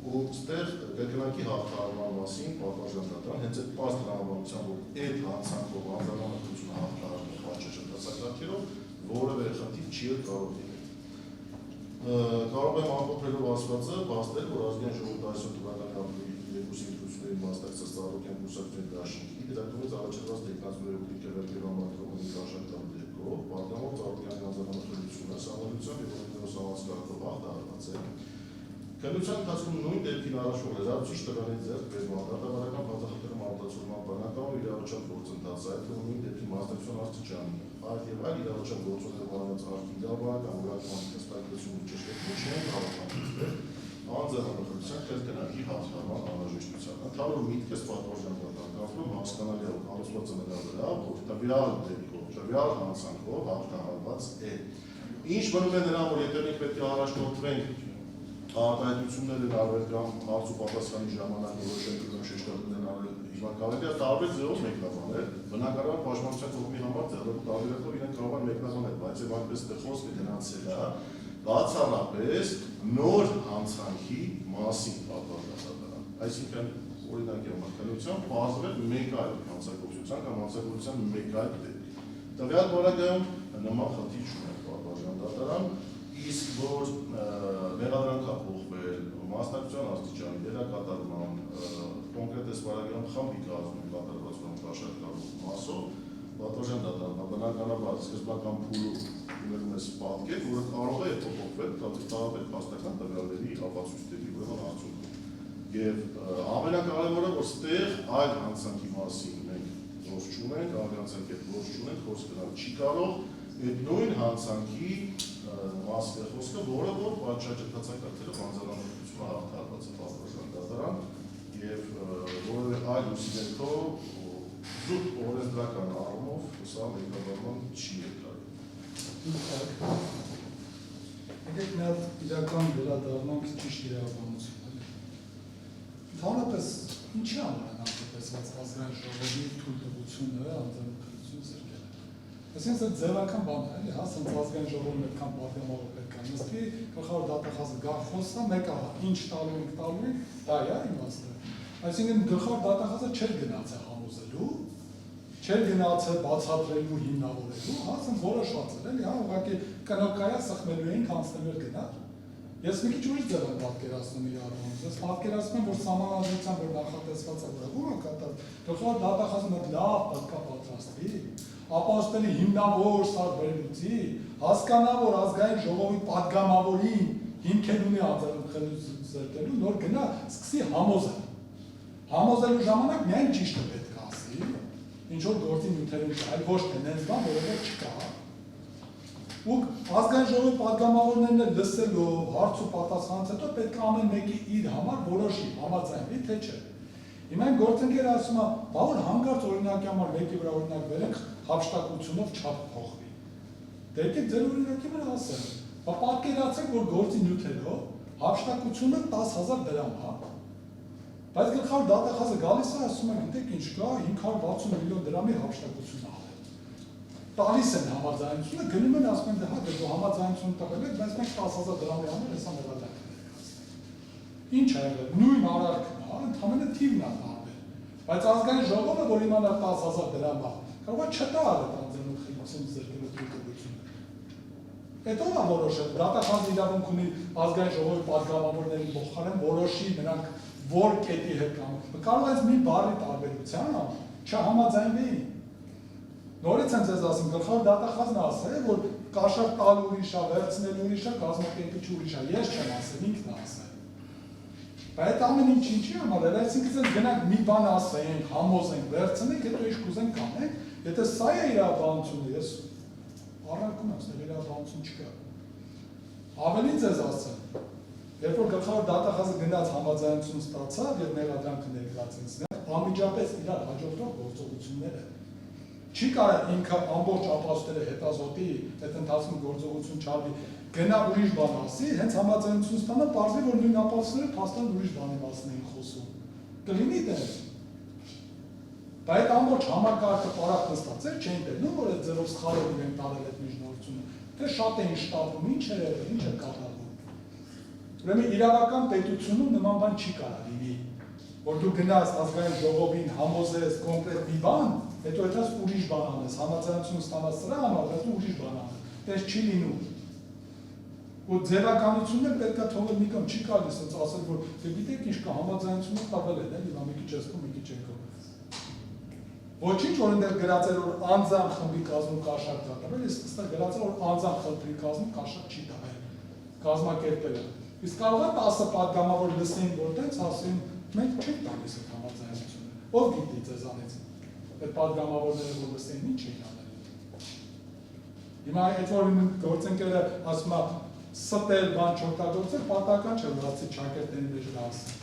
Ու ստեղ կրկնակի հաղթահարման մասին պատվաստական հենց այդ պարզ տրամաբանությամբ, որ այդ հանցանքով անձնանալությունը հաղթահարվում պատճառատեսակարգերով, որևէ խնդիր չի կարող լինել։ Կարող եմ ամփոփելով ասվածը բացնել, որ ազգային ժողովի 10 թվականի ապրիլի 2-ի ընտրությունների մասնակցած Ծառայության կուսակցության դաշինքի դիտարկումից առաջադրված տեխնացիների օգտիկերակերու համակարգում նկարաշարժան դեպքով, պատգամով Ծառայության անձնանալությունը սահմանության եւ օրենքներով սահմանած հաղթահարված է։ Քննության ընթացքում նույն դեպքին առաջվող լրացուցիչ տվյալների ձեռք բերման, դատավարական բացահայտման արտացոլման, բանական իրավաչափ գործընթացը, այդ թվում նույն դեպքի մասնակցության աստիճանի, այլ եւ այլ իրավաչափ գործոնների բանացարքի իրավական ուրախման հստակեցումը ճշգրտություն չեն կարող հանդիսել անձնանալության կրկնակի հաղթահարման անհրաժեշտության։ Ընդհանուր միտքս պատվաստական կազմում հասկանալի է ամուսնված է նրա վրա, որ տվյալ դեպքով, տվյալ հանցանքով հաղթահարված է։ Ինչ մնում է նրան, որ եթե մենք պետք է առաջնորդվենք արտահայտություններ են արվել կամ հարց ու պատասխանի ժամանակ որոշել կամ շեշտադրումներ արել, հիմա կարելի է տարբեր ձևով մեկնաբանել, բնականաբար պաշտպանության կողմի համար ձեռնարկու տարբերակով իրենք կարող են մեկնաբանել, բայց եւ այնպես թե խոսքը գնացել է բացառապես նոր հանցանքի մասին պատվաստական։ Այսինքն օրինակ համակարգությամբ բազվել մեկ այլ հանցագործության կամ հանցագործության մեկ այլ դեպք։ Տվյալ բaragայում նման խնդիր չունենք պատվաստական դատարան, իսկ որ մեղադրանքա փոխվել, մասնակցության աստիճանի, դերակատարման, կոնկրետ այս բaragայում խմբի կազմում կատարված կամ կաշառքարող մասով, պատվաստական դատարանը բնականաբար սկզբնական փուլում ունենում է պատկեր, որը կարող է փոփոխվել տարբեր փաստական տվյալների ապացույցների արդյունքում։ Եվ ամենակարևորը, որ ստեղ այլ հանցանքի մասին մենք գործ չունենք, արգանցանքի հետ գործ չունենք, խոսք գնալ չի կարող, այդ նույն հանցանքի մասին է խոսքը, որը որ պատժաճտացակարգերով անձնանալությունը հաղթահարված է պատվաստական դատարան եւ որևէ այլ ուսումներով զուտ օրենսդրական առումով սա մեկնաբանման չի եկել։ Եկեք մի հատ իրական վերադառնանք ճիշտ իրավաբանություն։ Ընդհանրապես ինչի համար են արտահայտված ազգային ժողովի թույլտվությունը անձնանալություն զրկել։ Այսինքն այդ ձևական բան է, էլի, հա, ասենք ազգային ժողովն այդքան պատգամավոր պետք է նստի, գլխավոր դատախազը գա խոսա, մեկը ինչ տալու ենք, դա է իմաստը։ Այսինքն գլխավոր դատախազը չէր գնացել համոզելու, չէր գնացել բացատրելու, հիմնավորելու, հա, ասենք որոշված էր, էլի, հա, ուղղակի կնոկայա սխմելու էինք անցնելու էր գնալ։ Ես մի քիչ ուրիշ ձև եմ պատկերացնում իր առումով, ես պատկերացնում եմ, որ սահմանադրությամբ որ նախատեսված է, որ ո՞ր կատարել, գլխավոր դատախազը մեկ լավ պատկա պատրաստվի, ապաստելի հիմնավոր սարբերությունի, հասկանա, որ ազգային ժողովի պատգամավորին հիմքեր ունի անձնանալություն զրկելու, նոր գնա սկսի համոզել։ Համոզելու ժամանակ միայն ճիշտը պետք է ասի, ինչ որ գործի նյութերում չէ, այլ ոչ թե նենց բան, որովհետև չկա։ Ու ազգային ժողովի պատգամավորներն էլ լսելով հարց ու պատասխանից հետո պետք է ամեն մեկի իր համար որոշի, համաձայնվի, թե չէ։ Հիմա այն գործընկերը ասում է, բա որ հանկարծ օրինակի համար մեկի վրա օրինակ վերենք հափշտակությունով չափ փոխվի։ Դե եկեք ձեր օրինակի վրա ասեմ, բա պատկերացրեք, որ գործի նյութերով հափշտակությունը 10,000 դրամ է, բայց գլխավոր դատախազը գալիս է ասում է, գիտեք ինչ կա, 560 միլիոն դրամի հափշտակություն ա։ Տալիս են համաձայնությունը, գնում են ասում են, դե հա, դու համաձայնություն տվել եք, բայց մենք 10,000 դրամի համար հեսա մեղադրանք ներկայացնենք։ Ինչ ա եղել, նույն արարքն է, ընդհանրապես թիվն է տարբեր։ Բայց ազգային ժողովը, որ իմանա 10,000 դրամ է, կարող է չտա այդ անձնանալություն զրկելու թույլտվությունը։ Հետո նա որոշել, դատախազը իրավունք ունի ազգային ժողովի պատգամավորների փոխարեն որոշի նրանք որ կետի հետ կամ կարող է մի բառի տարբերության չհամաձայնվեին։ Նորից եմ ձեզ ասում, գլխավոր դատախազն ասել է, որ կաշառ տալ ուրիշ է, վերցնել ուրիշ է, կազմակերպիչ ուրիշ է, ես չեմ ասել, ինքն է ասել։ Բայց ամեն ինչ ինչի համար է, այսինքն գնանք մի բան ասենք, համոզենք, վերցնենք, հետո ինչ կուզենք կանենք, եթե սա է իրավաբանությունը, ես առարկում եմ, ստեղ իրավաբանություն չկա։ Ավելի ձեզ ասեմ, երբ որ գլխավոր դատախազը գնաց համաձայնություն ստացավ եւ մեղադրանքը ներկայացրեց, անմիջապես իրար հաջորդող գործողությունները չի կարող ինքը ամբողջ ապաստերը հետազոտի, այդ ընթացքում գործողություն չարվի, գնա ուրիշ բան ասի, հենց համաձայնություն ստանա, պարզվի, որ նույն ապաստերը փաստորեն ուրիշ բանի մասին են խոսում։ Կլինի դե։ Բայց ամբողջ համակարգը պարապ նստած էր, չէին տենում, որ այդ ձևով սխալով իրեն տարել այդ միջնորդությունը, թե շատ էին շտապում, ինչ էր եղել, ինչ էր կատարվում։ Ուրեմն իրավական պետությունում նման բան չի կարող լինի, որ դու գնաս ազգային ժողովին համոզես կոնկրետ մի բան, հետո այդպես ուրիշ բան անես, համաձայնություն ստանաս սրա համար, բայց դու ուրիշ բան անես, դες չի լինում։ Ու ձևականությունն պետք է թողել մի կողմ, չի կարելի ասած ասել, որ դե գիտեք ինչ կա, համաձայնությունը տվել են, էլի, մի քիչ էստում, մի քիչ եկող։ Ոչինչ, որ այնտեղ գրած էր, որ անձամբ խմբի կազմում կաշառք է տվել, իսկ այստեղ գրած է, որ անձամբ խմբի կազմում կաշառք չի տվել, կազմակերպել է։ Իսկ կարող է 10 պատգամավոր լսեին, որ տենց ասեն, մենք չենք տալիս այդ համաձայնությունը։ Ով գիտի ձեզանից, այդ պատգամավորները, որ լսեին, ինչ են անել։ Հիմա այդ որ գործընկերը ասում է, ստել բան չօգտագործել, պատահական չէ, որ ասի ճակերտների մեջ դա ասի։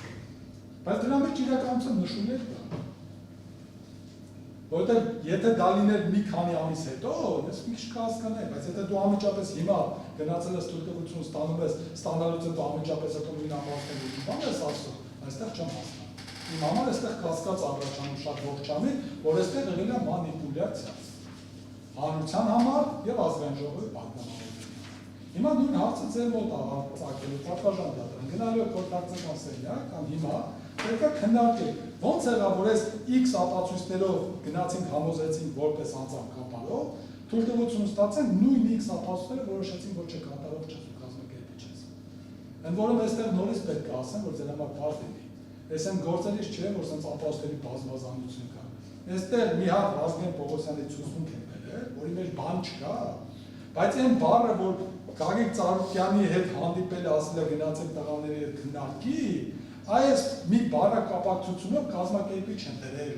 Բայց դրա մեջ իրականություն նշումներ կա։ Որտեղ եթե դա լիներ մի քանի ամիս հետո, ես մի քիչ կհասկանայի, բայց եթե դու անմիջապես հիմա գնացել ես թույլտվություն ստանում ես, ստանալուց հետո անմիջապես հետո նույն ամբողջն ու բան ես ասում, այստեղ չեմ հասկանում։ Իմ համար այստեղ կասկած առաջանում շատ ողջամի, որ այստեղ եղել է մանիպուլյացիա։ Հանրության համար եւ ազգային ժողովի պատգամավորների։ Հիմա նույն հարցը ձեր մոտ է ծագելու պատվաժան դատարան, գնալու եք խորհրդական սենյակ կամ հիմա պետք է քննարկել ոնց եղավ որ այս X ապացույցներով գնացինք համոզեցինք որպես անձամբ կատարող, թույլտվություն ստացանք նույն X ապացույցները որոշեցինք որ չկատարող չես ու կազմակերպիչ ես։ Ընդ որում այստեղ նորից պետք է ասեմ որ ձեր համար բարձ լինի։ Այս այն գործերից չէ որ sense ապացույցների բազմազանություն կա։ Այստեղ մի հատ Վազգեն Պողոսյանի ցուցմունք է բերել, որի մեջ բան չկա, բայց այն բառը որ Գագիկ Ծառուկյանի հետ հանդիպել է ասել է գնացել տղաների հետ քննարկի, այս մի բառակապակցությունով կազմակերպիչ են դրել։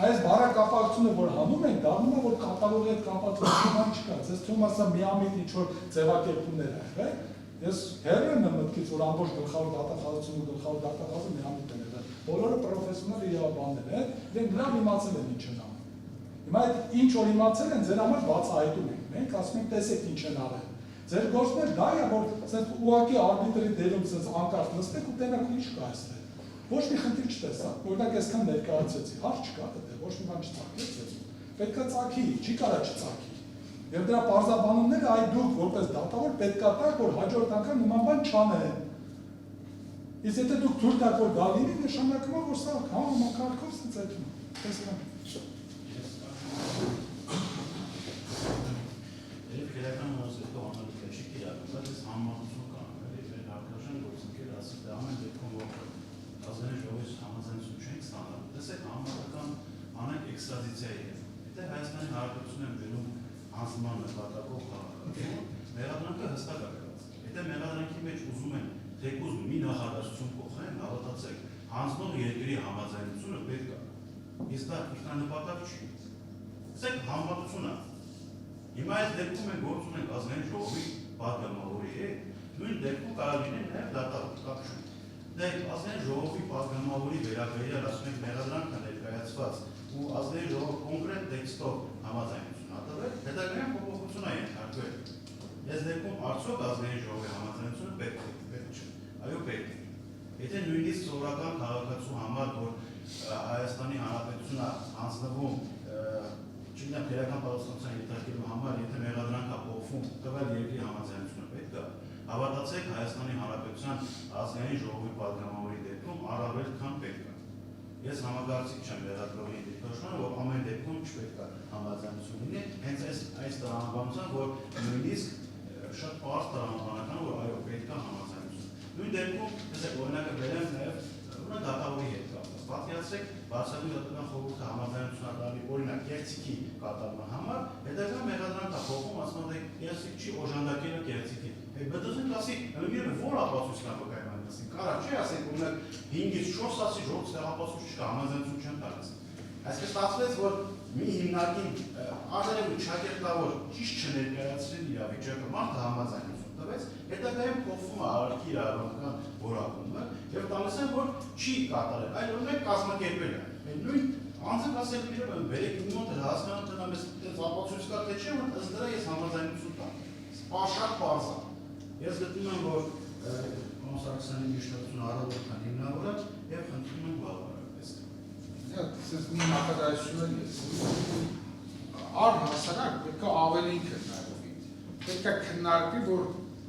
Այս բառակապակցությունը որ հանում են, դառնում է որ կատարողի հետ կապված բան չկա։ Ձեզ թվում է սա միամիտ ինչ որ ձևակերպումներ է եղել։ Ես հեռու եմ մտքից որ ամբողջ գլխավոր դատախազությունը ու գլխավոր դատախազը միամիտ են եղել։ Բոլորը պրոֆեսիոնալ իրավաբաններ են, իրենք լավ իմացել են ինչ են անում։ Հիմա այդ ինչ որ իմացել են, ձեր համար բացահայտում ենք։ Մենք ասում ենք տեսեք ինչ են արել։ Ձեր գործն դա է, որ ասես ուղղակի արբիտրի դերում ասես անկարգ նստեք ու տենակ ինչ կա այստեղ։ Ոչ մի խնդիր չտեսա, օրինակ այսքան ներկայացեցի, հարց չկա դե, ոչ մի բան չծագեց։ Պետքա ծագի, չի կարա չծագի։ Եվ դրա բարձաբանումները այ դուք որպես դատավոր պետքա տաք, որ հաջորդ անգամ նման բան չանեն։ Իսկ եթե դուք թույլ տաք, որ դա լինի, նշանակում է, որ սա համակարգով սենց այդում։ Տեսնեմ։ Քրեական մասը անալիզը չի իրական, բայց համապատասխան կանոն է, եւ հարկաշան գործընկեր ասել է ամեն դեպքում որ ազգային ժողովի համաձայնություն չենք ստանալ, տեսեք համապատասխան անենք էքստրադիցիայի հետ։ Եթե Հայաստանի Հանրապետությունն են վերում հանձնման նպատակով մեղադրանքը հստակ է գրված։ Եթե մեղադրանքի մեջ ուզում են թեկուզ մի նախադասություն փոխեն, հավատացեք, հանձնող երկրի համաձայնությունը պետք է։ Իսկ դա ինքնանպատակ չի։ Տեսեք համապատասխանը հիմա այս դեպքում են գործ ունենք ազգային ժողովի պատգամավորի հետ, նույն դեպքում կարող լինեն նաև դատապարտություն։ Դե ազգային ժողովի պատգամավորի վերաբերյալ ասում ենք մեղադրանքը ներկայացված ու ազգային ժողովը կոնկրետ տեքստով համաձայնություն ատվել, հետագայում փոփոխություն է ենթարկվել։ Այս դեպքում արդյոք ազգային ժողովի համաձայնությունը պետք չէ։ Այո, պետք է։ Եթե նույնիսկ սովորական քաղաքացու համար, որ Հայաստանի Հանրապետությունը հանձնվում չգիտեմ քրեական պատասխանատվության ենթարկելու համար, եթե մեղադրանքը փոխվում, տվյալ երկրի համաձայնությունը պետք է, հավատացեք Հայաստանի Հանրապետության ազգային ժողովի պատգամավորի դեպքում առավել քան պետք է։ Ես համագործակցի չեմ վերագրողի դիտարկմանը, որ ամեն դեպքում չպետք է համաձայնություն լինի, հենց այս տրամաբանության, որ նույնիսկ շատ պարզ տրամաբանական, որ այո պետք է համաձայնություն։ Նույն դեպքում, տեսեք, օրինակը վերեմ նաև ուրեմն դատավորի հետ կապված։ Պատկերացրեք, Բարձրագույն դատական խորհուրդը համաձայնություն տալի, օրինակ, կեղծիքի կատարման համար, հետագա մեղադրանք է փոխում, ասում է, կեղծիք չի օժանդակելը կեղծիքի։ ԲԴԶ-ն ասի, ըմբիրը որ ապացույցն է կայման ասի, կարա չի ասենք, օրինակ 5-ից 4 ասի, ժողովուրդ տեղապացույց չկա, համաձայնություն չեն տալիս։ Այսպես ստացվեց, որ մի հիմնարկին արտերևույթ շակերտավոր ճիշտ չներկայացրել իրավիճակը, մարդը համաձայնություն տվեց, հետագայում փոխվում է արարքի իրավական որակումը եւ տալիս են, որ չի կատարել, այլ օրինակ կազմակերպել է։ Նույն անձը ասել իրը բերեք իմ մոտ հասկանան տնամ ես այդպես ապացույց կա թե չէ, ըստ դրա ես համաձայնություն տամ։ Շատ պարզ է։ Ես գտնում եմ, որ Կոնսարքսյանի միջնորդությունը առավոտան հիմնավորը եւ խնդրում եմ բավարարպես։ Ես մի նախադասություն եմ առհասարակ պետք է ավելի քննարկվի։ Պետք է քննարկվի, որ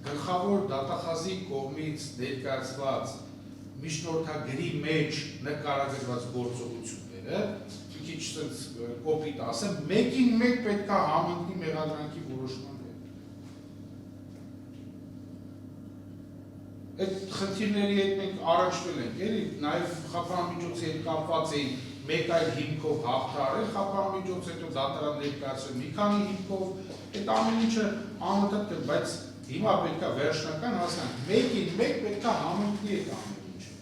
գլխավոր դատախազի կողմից ներկայացված միջնորդագրի մեջ նկարագրված գործողությունները, մի քիչ կոպիտ ասեմ, մեկին մեկ պետք է համընկնի մեղադրանքի որոշման հետ։ Այդ խնդիրների հետ մենք առաջվել ենք, էլի, նաև խափանամիջոցի հետ կապված էին մեկ այլ հիմքով հաղթարել, խափանամիջոցը հետո դատարան ներկայացրել մի քանի հիմքով, այդ ամեն ինչը անընդհատ կա, բայց հիմա պետք է վերջնական հասկանանք, մեկին մեկ պետք է համընկնի այդ ամեն ինչը։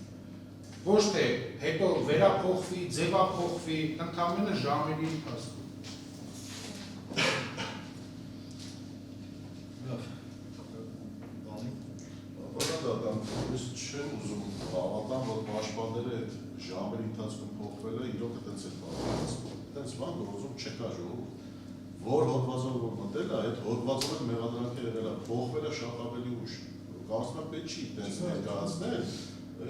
Ոչ թե հետո վերափոխվի, ձևափոխվի, ընդամենը ժամերի ընթացքում։ Ես չեմ ուզում հավատամ, որ պաշտպանները այդ ժամերի ընթացքում փոխվել է, իրոք այդպես էլ պատասխանում։ Այդպես բան, որ ուզում չկա ժողովուրդ, որ հոդվածով որ մտել է, այդ հոդվածով էլ մեղադրանքը եղել է, փոխվել է շատ ավելի ուշ։ Կարծում եմ պետք չի այդպես ներկայացնել։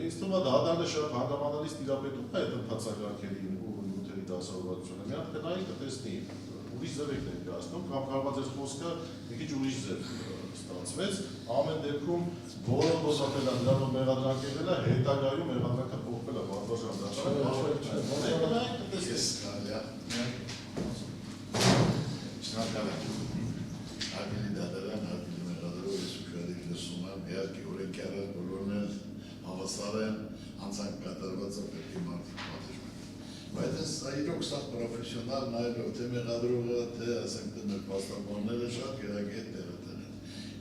Ինձ թվում է դատարանը շատ հանգամանալից տիրապետում է այդ ընթացակարգերին ու նյութերի դասավորվածությունը։ Մի հատ կնայի կտեսնի, ուրիշ ձև եք ներկայացնում, կամ կարող է խոսքը մի քիչ ուրիշ ձև ստացվեց, ամեն դեպքում որը խոսապել է դրանով մեղադրանք եղել է, հետագայում մեղադրանքը փոխվել է բարձրաժամ դատարան։ Ես կարելի է շնորհակալ եմ Արգելի դատարան, արգելի մեղադրող, ես ուշադիր լսում եմ, իհարկե օրենքերը բոլորն էլ հավասար են, անցանք կատարվածը պետք է մարդիկ պատժվեն։ Բայց ես իրոք սա պրոֆեսիոնալ նայելով թե մեղադրողը, թե ասենք թե մեր փաստաբանները շատ գերագետ տեղը տնեն։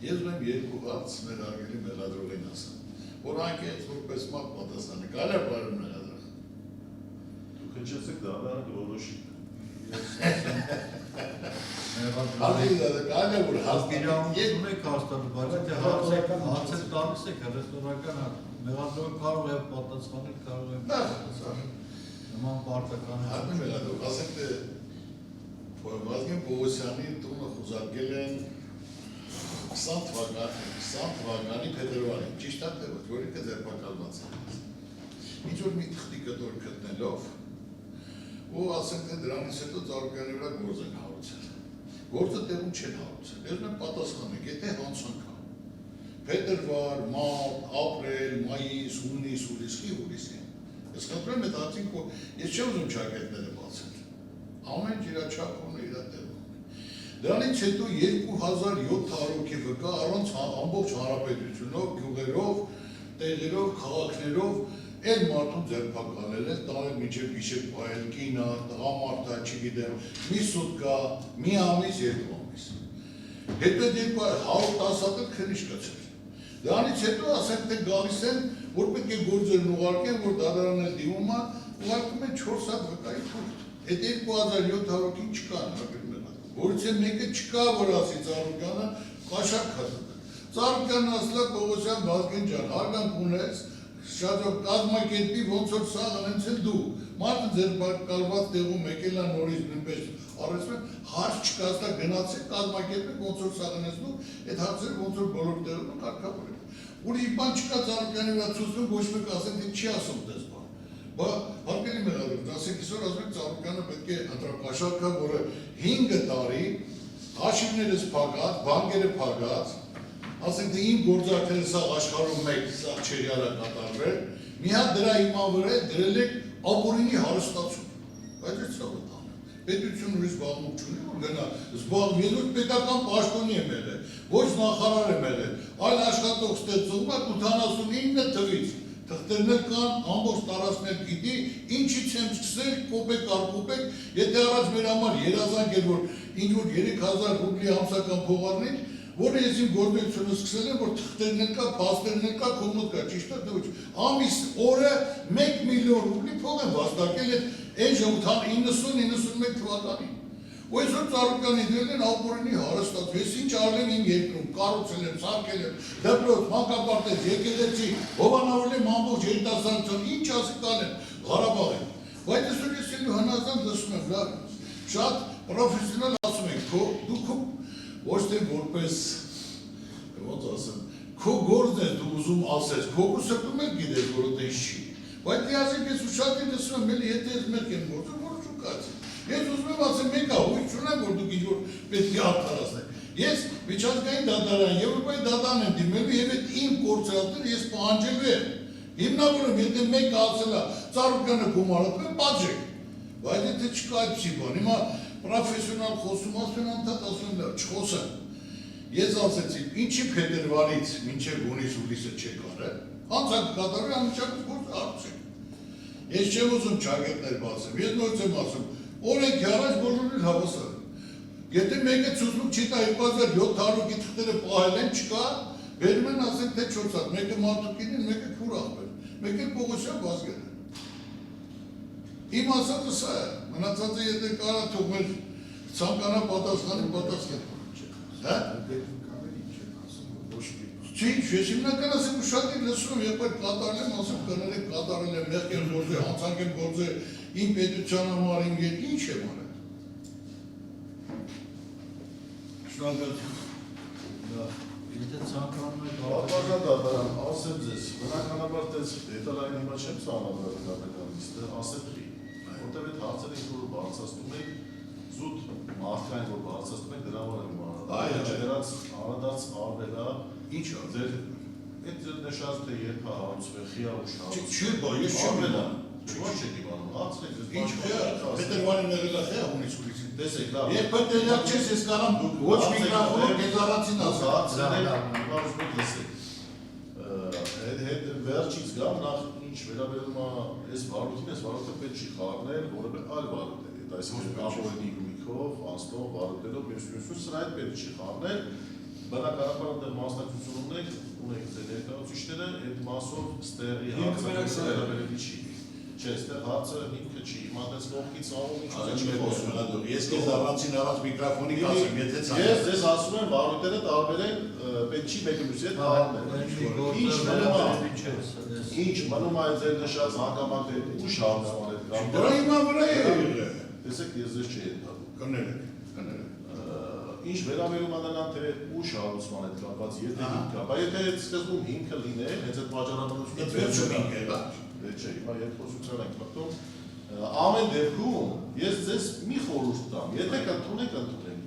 Ես ունեմ երկու հարց մեր արգելի մեղադրողին ասեմ, որ անկետ որպես մարդ պատասխանի, կարելի է բարում մեղադրող։ Դուք հնչեցեք դատարանը որոշի։ Արգելի դատարան, կարելի է որ Իրավունք ունեք հաստատում, բայց եթե հարցեր տալիս եք ռեստորական մեղադրողը կարող է պատասխանել, կարող է պատասխանել նման պարտական Արգելի մեղադրող, ասենք թե Վազգեն Պողոսյանի տունը խուզարկել են 20 թվականի փետրվարին, ճիշտ է թե ոչ, որ ինքը ձերբակալված է։ Ինչ որ մի թղթի կտոր գտնելով, ու ասենք թե դրանից հետո Ծառուկյանի վրա գործ են հարուցել։ Գործը տեղում չեն հարուցել։ Ես մենք պատասխանենք, եթե հանցանք է։ Փետրվար, մարտ, ապրիլ, մայիս, հունիս, հուլիսի։ Ես խնդրում եմ այդ արդյունքը, ես չեմ ուզում ճակերտները բացել։ Ամեն ինչ իր չափն է, իր տեղում։ Դրանից հետո 2700 հոգի վկա առանց ամբողջ հանրապետությունով, գյուղերով, տեղերով, քաղաքներով Էլ մարդուն ձերբակալել է, տարել միջև գիշեր պահել, կինա, տղամարդա, չգիտեմ, մի սուտկա, մի ամիս, երկու ամիս։ Հետո 110 հատ քննիչ կացել։ Դրանից հետո ասենք թե գալիս են, որ պետք է գործերն ուղարկեն, որ դատարանը դիմում է, ուղարկում են 4 հատ վկայի թուղթ։ Այդ 2700 հոգին չկան, որից է մեկը չկա, որ ասի Ծառուկյանը, Խաշակ հատուկ։ Ծառուկյանն ասլա Պողոսյան Վազգեն ջան, հարգանք ունես, շատով կազմակերպի ոնց որ սա անցել դու, մարդը ձերբակալված տեղում եկել է նորից նույնպես առեցվել, հարց չկա, գնացեք կազմակերպեք ոնց որ սա անցնու, այդ հարցերը ոնց որ բոլոր տեղում կարգավորեք։ Ուրիշ բան չկա Ծառուկյանի վրա ցույցում ոչ մեկ ասեն, թե չի ասում դες բան։ Բա հարկելի մեղադրող, ասենք այսօր ասում եք Ծառուկյանը պետք է ընտրակաշառքը, որը 5 տարի հաշիվներս փակած, բանկերը փակած, ասենք թե իմ գործարքները սա աշխարհում մեկ սա չերիալը կատարվել, մի հատ դրա հիման վրա դրել եք ապօրինի հարստացում, բայց այդ սա վտան է, պետություն ուրիշ զբաղմունք չունի, որ գնա զբաղվում, ես ոչ պետական պաշտոնի եմ եղել, ոչ նախարար եմ եղել, այլ աշխատող ստեղծում է 89 թվից։ Թղթերներ կան, ամբողջ տարածքներ գիտի, ինչից եմ սկսել կոպեկ առ կոպեկ, եթե առաջ մեր համար երազանք էր, որ ինչ-որ 3000 ռուբլի ամսական փող առնենք, որը ես իմ գործունեությունը սկսել եմ, որ թղթերներ կա, փաստերներ կա, կոմոդ կա, ճիշտ է, դու ամիս օրը 1 միլիոն ռուբլի փող եմ վաստակել այն ժամանակ 90-91 թվականին։ Ու այսօր Ծառուկյանի դրել են ապօրինի հարստացում, ես ինչ արել եմ իմ երկրում, կառուցել եմ, սարքել եմ, դպրոց, մանկապարտեզ, եկեղեցի, հովանավորել եմ ամբողջ երիտասարդություն, ինչ ասի տալեմ, Ղարաբաղին։ Բայց այսօր ես հնազանդ լսում եմ, լավ, շատ պրոֆեսիոնալ ասում եք, դու ոչ թե որպես, ոնց ասեմ, քո գործն ես դու ուզում ասես, քո սրտում էլ գիտես, որ դա չի։ Բայց դիասիկ ես ուշադրի լսում եմ, էլի եթե ես մերկ եմ գործում, որ շուկացի։ Ես ուզում եմ ասեմ, մեկը հույս չունեմ, որ դուք ինչ-որ պետք է արդարացնեք։ Ես միջազգային դատարան, Եվրոպայի դատարան եմ դիմելու եւ այդ իմ կորցրածները ես պահանջելու եմ։ Հիմնավորում, եթե մեկը ասել է, Ծառուկյանը գումարը պատժեք։ Բայց եթե չկա այդպիսի բան, հիմա պրոֆեսիոնալ խոսում ասում անդադ ասում լավ, չխոսեմ։ Ես ասեցի, ինչի փետրվարից մինչև հունիս-հուլիսը չեք արել, հանցանք կատարել անմիջապես գործ արեցեք։ Ես չեմ ուզում ճակետներ բացեմ, ես նույնց եմ ասում, օրենքի առաջ բոլորն էլ հավասար են։ Եթե մեկը ցուցմուկ չի տա 2700-ի թղթերը պահել են, չկա, բերում են ասենք թե 4 հատ, մեկը Մարտուկին են, մեկը Քուրախմեր, մեկը Պողոսյան Վազգեն են։ Իմ ասածը սա է, մնացածը եթե կարա թողնել ցանկանա պատասխանի պատասխան։ Հա? Չի, ես հիմնական ասեմ ուշադրի լսում եմ, երբ այդ կատարել եմ, ասեմ կներեք կատարել եմ, մեղք եմ գործել, հանցանք եմ գործել, իմ պետության համար իմ ետ, ինչ եմ արել։ Շնորհակալություն։ Եթե ցանկանում եք Պատվազան դատարան, ասեմ ձեզ, բնականաբար տես դետալային հիմա չեմ ծանոթ կապիտալիստը, ասեցի, որտեղ այդ հարցերը ինչ որ բարձրացնում եք, զուտ մարդկային որ բարձրացնում եք, դրա համար եմ դրանց անդրադարձ արվելա, ինչ է, ձեր այդ ձեր նշած թե երբ հարուցվել, խիա ուշ Չի, բա ես չեմ ելա, ոչ չեք իմանում, հարցրեք ձեզ Ինչ Պետերվարին եղել է խեա հունիս-հուլիսին։ տեսեք, լավ, Երբ պետերյակ չես, ես կարամ ոչ միգրաֆոնով ես առանցին ասեմ։ Հետ վերջից գամ նախ ինչ վերաբերում է այս վարույթին, այս վարույթը պետք չի խառնել որևէ այլ վարույթ է, այսինքն ապօրինի գույքով, անստով, վարույթերով, մյուս սրա հետ պետք չի խառնել, բնականաբար այնտեղ մասնակցություն ունեք ձեր ներկայացուցիչները, այդ մասով ստեղի հարցը վերաբերելի չի։ Չէ, այստեղ հարցը հիմքը չի, իմացած կողքից անում ինչ ուզում Ես քեզ առանցին առաջ միգրաֆոնի կասեմ, եթե ցանկացած։ Ես ձեզ ասում եմ վարույթները տարբեր են, պետք չի մեկը մյուսի հետ խառնել։ Ինչ մնում է ձեր նշած հանգամանքը ուշ հարցման հետ կապ։ Դրա հիմա վրա է եղել։ Տեսեք, ես ձեզ չի ընդհատում։ Կներեք։ Ինչ վերաբերում անանան թե ուշ հարուցման հետ կապված, եթե հիմք կա, բայց եթե այդ սկզբում հիմքը լիներ, հենց այդ վաճառականությունը Վերջում ինքը է, չէ, հիմա երկխոսության ենք մտնում, ամեն դեպքում ես ձեզ մի խորհուրդ տամ, եթե կընդունեք,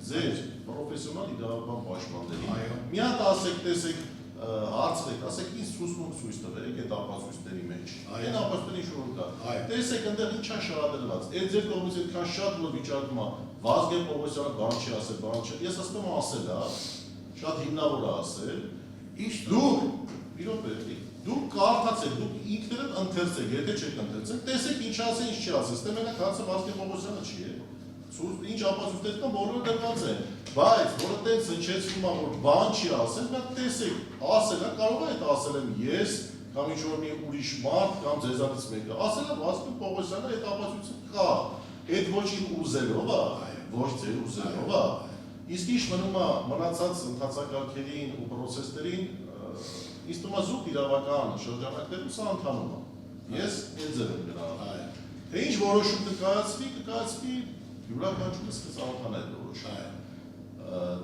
ձեր պրոֆեսիոնալ իրավաբան պաշտպանների, մի հատ ասեք, տեսեք, հարցրեք, ասեք, ինձ ցուցմունք ցույց տվեք այդ ապացույցների մեջ, այն ապացույցները ինչ որ կա, տեսեք, այնտեղ ինչ է շարադրված, այդ ձեր կողմից այդքան շատ նոր վիճակում է, Վազգեն Պողոսյանը բան չի ասել, բան չի, ես ասում եմ ասել է, շատ հիմնավոր է ասել, ինչ դուք կարդացեք, դուք ինքներդ ընթերցեք, եթե չեք ընթերցեք, տեսեք ինչ ասել, ինչ չի ասել, ստե մենակ հարցը Վազգեն Պողոսյանը չի է, ինչ ապացույցներ կան, բոլորը դրված են, բայց որը տենց հնչեցնում է, որ բան չի ասել, նա տեսեք, ասել է, կարող է այդ ասել եմ ես, կամ ինչ-որ մի ուրիշ մարդ, կամ ձեզանից մեկը, ասել է Վազգեն Պողոսյանը այդ ապացույցը կա, այդ ոչ իմ ուզելով է, ոչ ձեր ուզելով է, իսկ ինչ մնում է մնացած ընթացակարգերին ու պրոցեսներին, իսկ թվում է զուտ իրավական շրջանակներում սա ընթանում է, ես այդ ձև եմ գնահատում, թե ինչ որոշում կկայացվի յուրաքանչյուրը սկսած անդանել որոշում,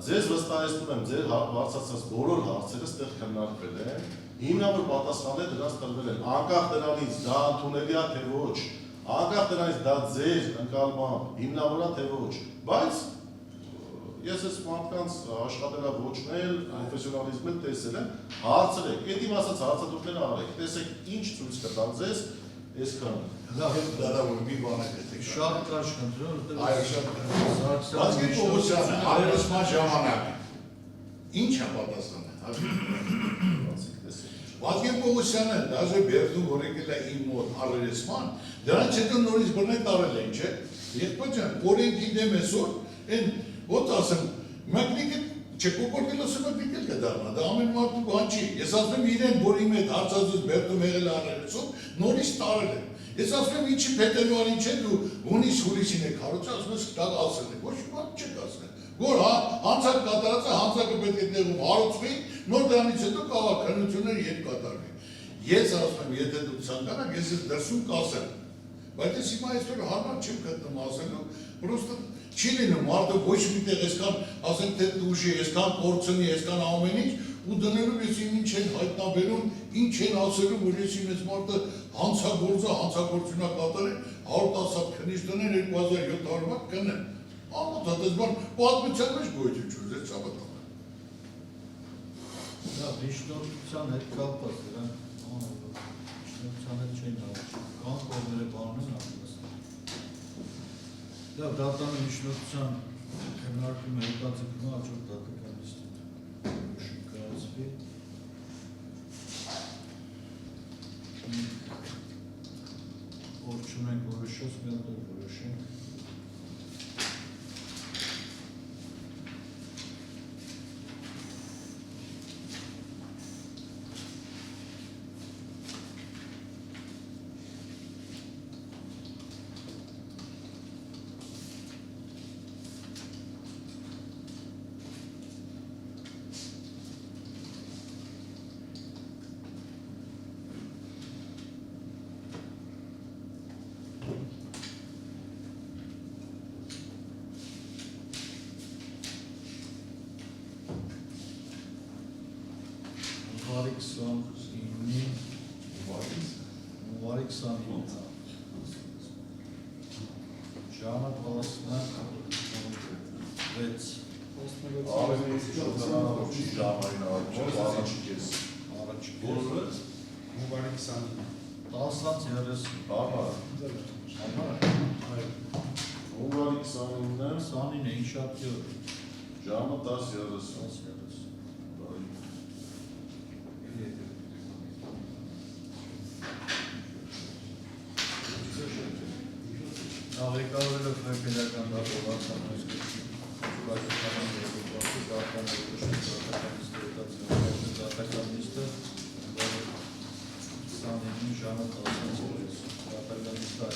ձեզ վստահեցնում եմ, ձեր բարձրացած բոլոր հարցերը ստեղ քննարկվել են, հիմնավոր պատասխանները դրանց տրվել են, անկախ դրանից դա ընդունելի է թե ոչ, անկախ դրանից դա ձեր ընկալմամբ հիմնավոր է թե ոչ, բայց ես այս մարդկանց աշխատելավոճնել, պրոֆեսիոնալիզմը տեսել եմ, հարցրեք, այդ իմ ասած հարցադրումները արեք, տեսեք ինչ ցույց կտան ձեզ այսքան։ Դարավոր մի բան է պետք։ Շատ կարճ կընտրել, Այո, շատ։ Վազգեն Պողոսյանը հարերոսման ժամանակ ինչ է պատասխանը։ Վազգեն Պողոսյանը դաժե Բերդում որ եկել է իմ մոտ առերեսման, դրանց հետո նորից բռնե տարել են, չէ։ Եղբայր ջան, օրենքի դեմ այսօր, այն ո՞ց ասեմ, մեկնիկը չկոկորդել ասում եք դիքել կդառնա, դա ամեն մարդու բան չի։ Ես ասում եմ իրեն, որ իմ հետ հարցազուց Բերդում եղել առերեսում, նորից տարել են։ Ես ասում եմ ինչի փետրվարին չէ դու հունիս-հուլիսին եք հարուցել, ասում ես դա ասել եք, ոչ մի բան չեք ասել։ Որ հանցակ կատարած է, հանցակը պետք է տեղում հարուցվի, նոր դրանից հետո կարող քննությունները ետ կատարվի։ Ես ասում եմ, եթե դուք ցանկանաք, ես դրսում կասեմ, բայց ես հիմա այսօր հարմար չեմ գտնում ասելու, պրոստը չի լինում, մարդը ոչ միտեղ այսքան, ասենք թե դուժի, այսքան կորցնի, այսքան ամեն ինչ, ու դնելով ես ինչ են հայտնաբերում, ինչ են ասելու, որ ես իմ ես մարդը հանցագործունա կատարել, 110 հատ քնիչ դնել 2700 հատ կնեմ։ Ամոթ հատեսման պատմության մեջ գոյություն չուր, ձեր ծավատամ է։ Դա միջնորդության հետ կապված, դրանք միջնորդության հետ չեն հավաչում, կան կողմերը բանն են արտաստ։ Դա դատանը միջնորդության քննարկում է հետաձգումը հաջորդ դատական նիստին կայացվի։ Որ չունենք որոշած, մի հատ որոշենք։ Հունվարի 29-ի ժամը 16 Արևի շրջանառով չի ժամային առաջ, առաջի կես։ առաջ Հունվարի 29։ 10-30 Համար։ Հունվարի 29-ը 29-ը ինչ շաբթի օր ժամը 10:30։ Ղեկավարելով հայկական դատողական դատական նիստը 29 ժամը 10-ից դատական նիստը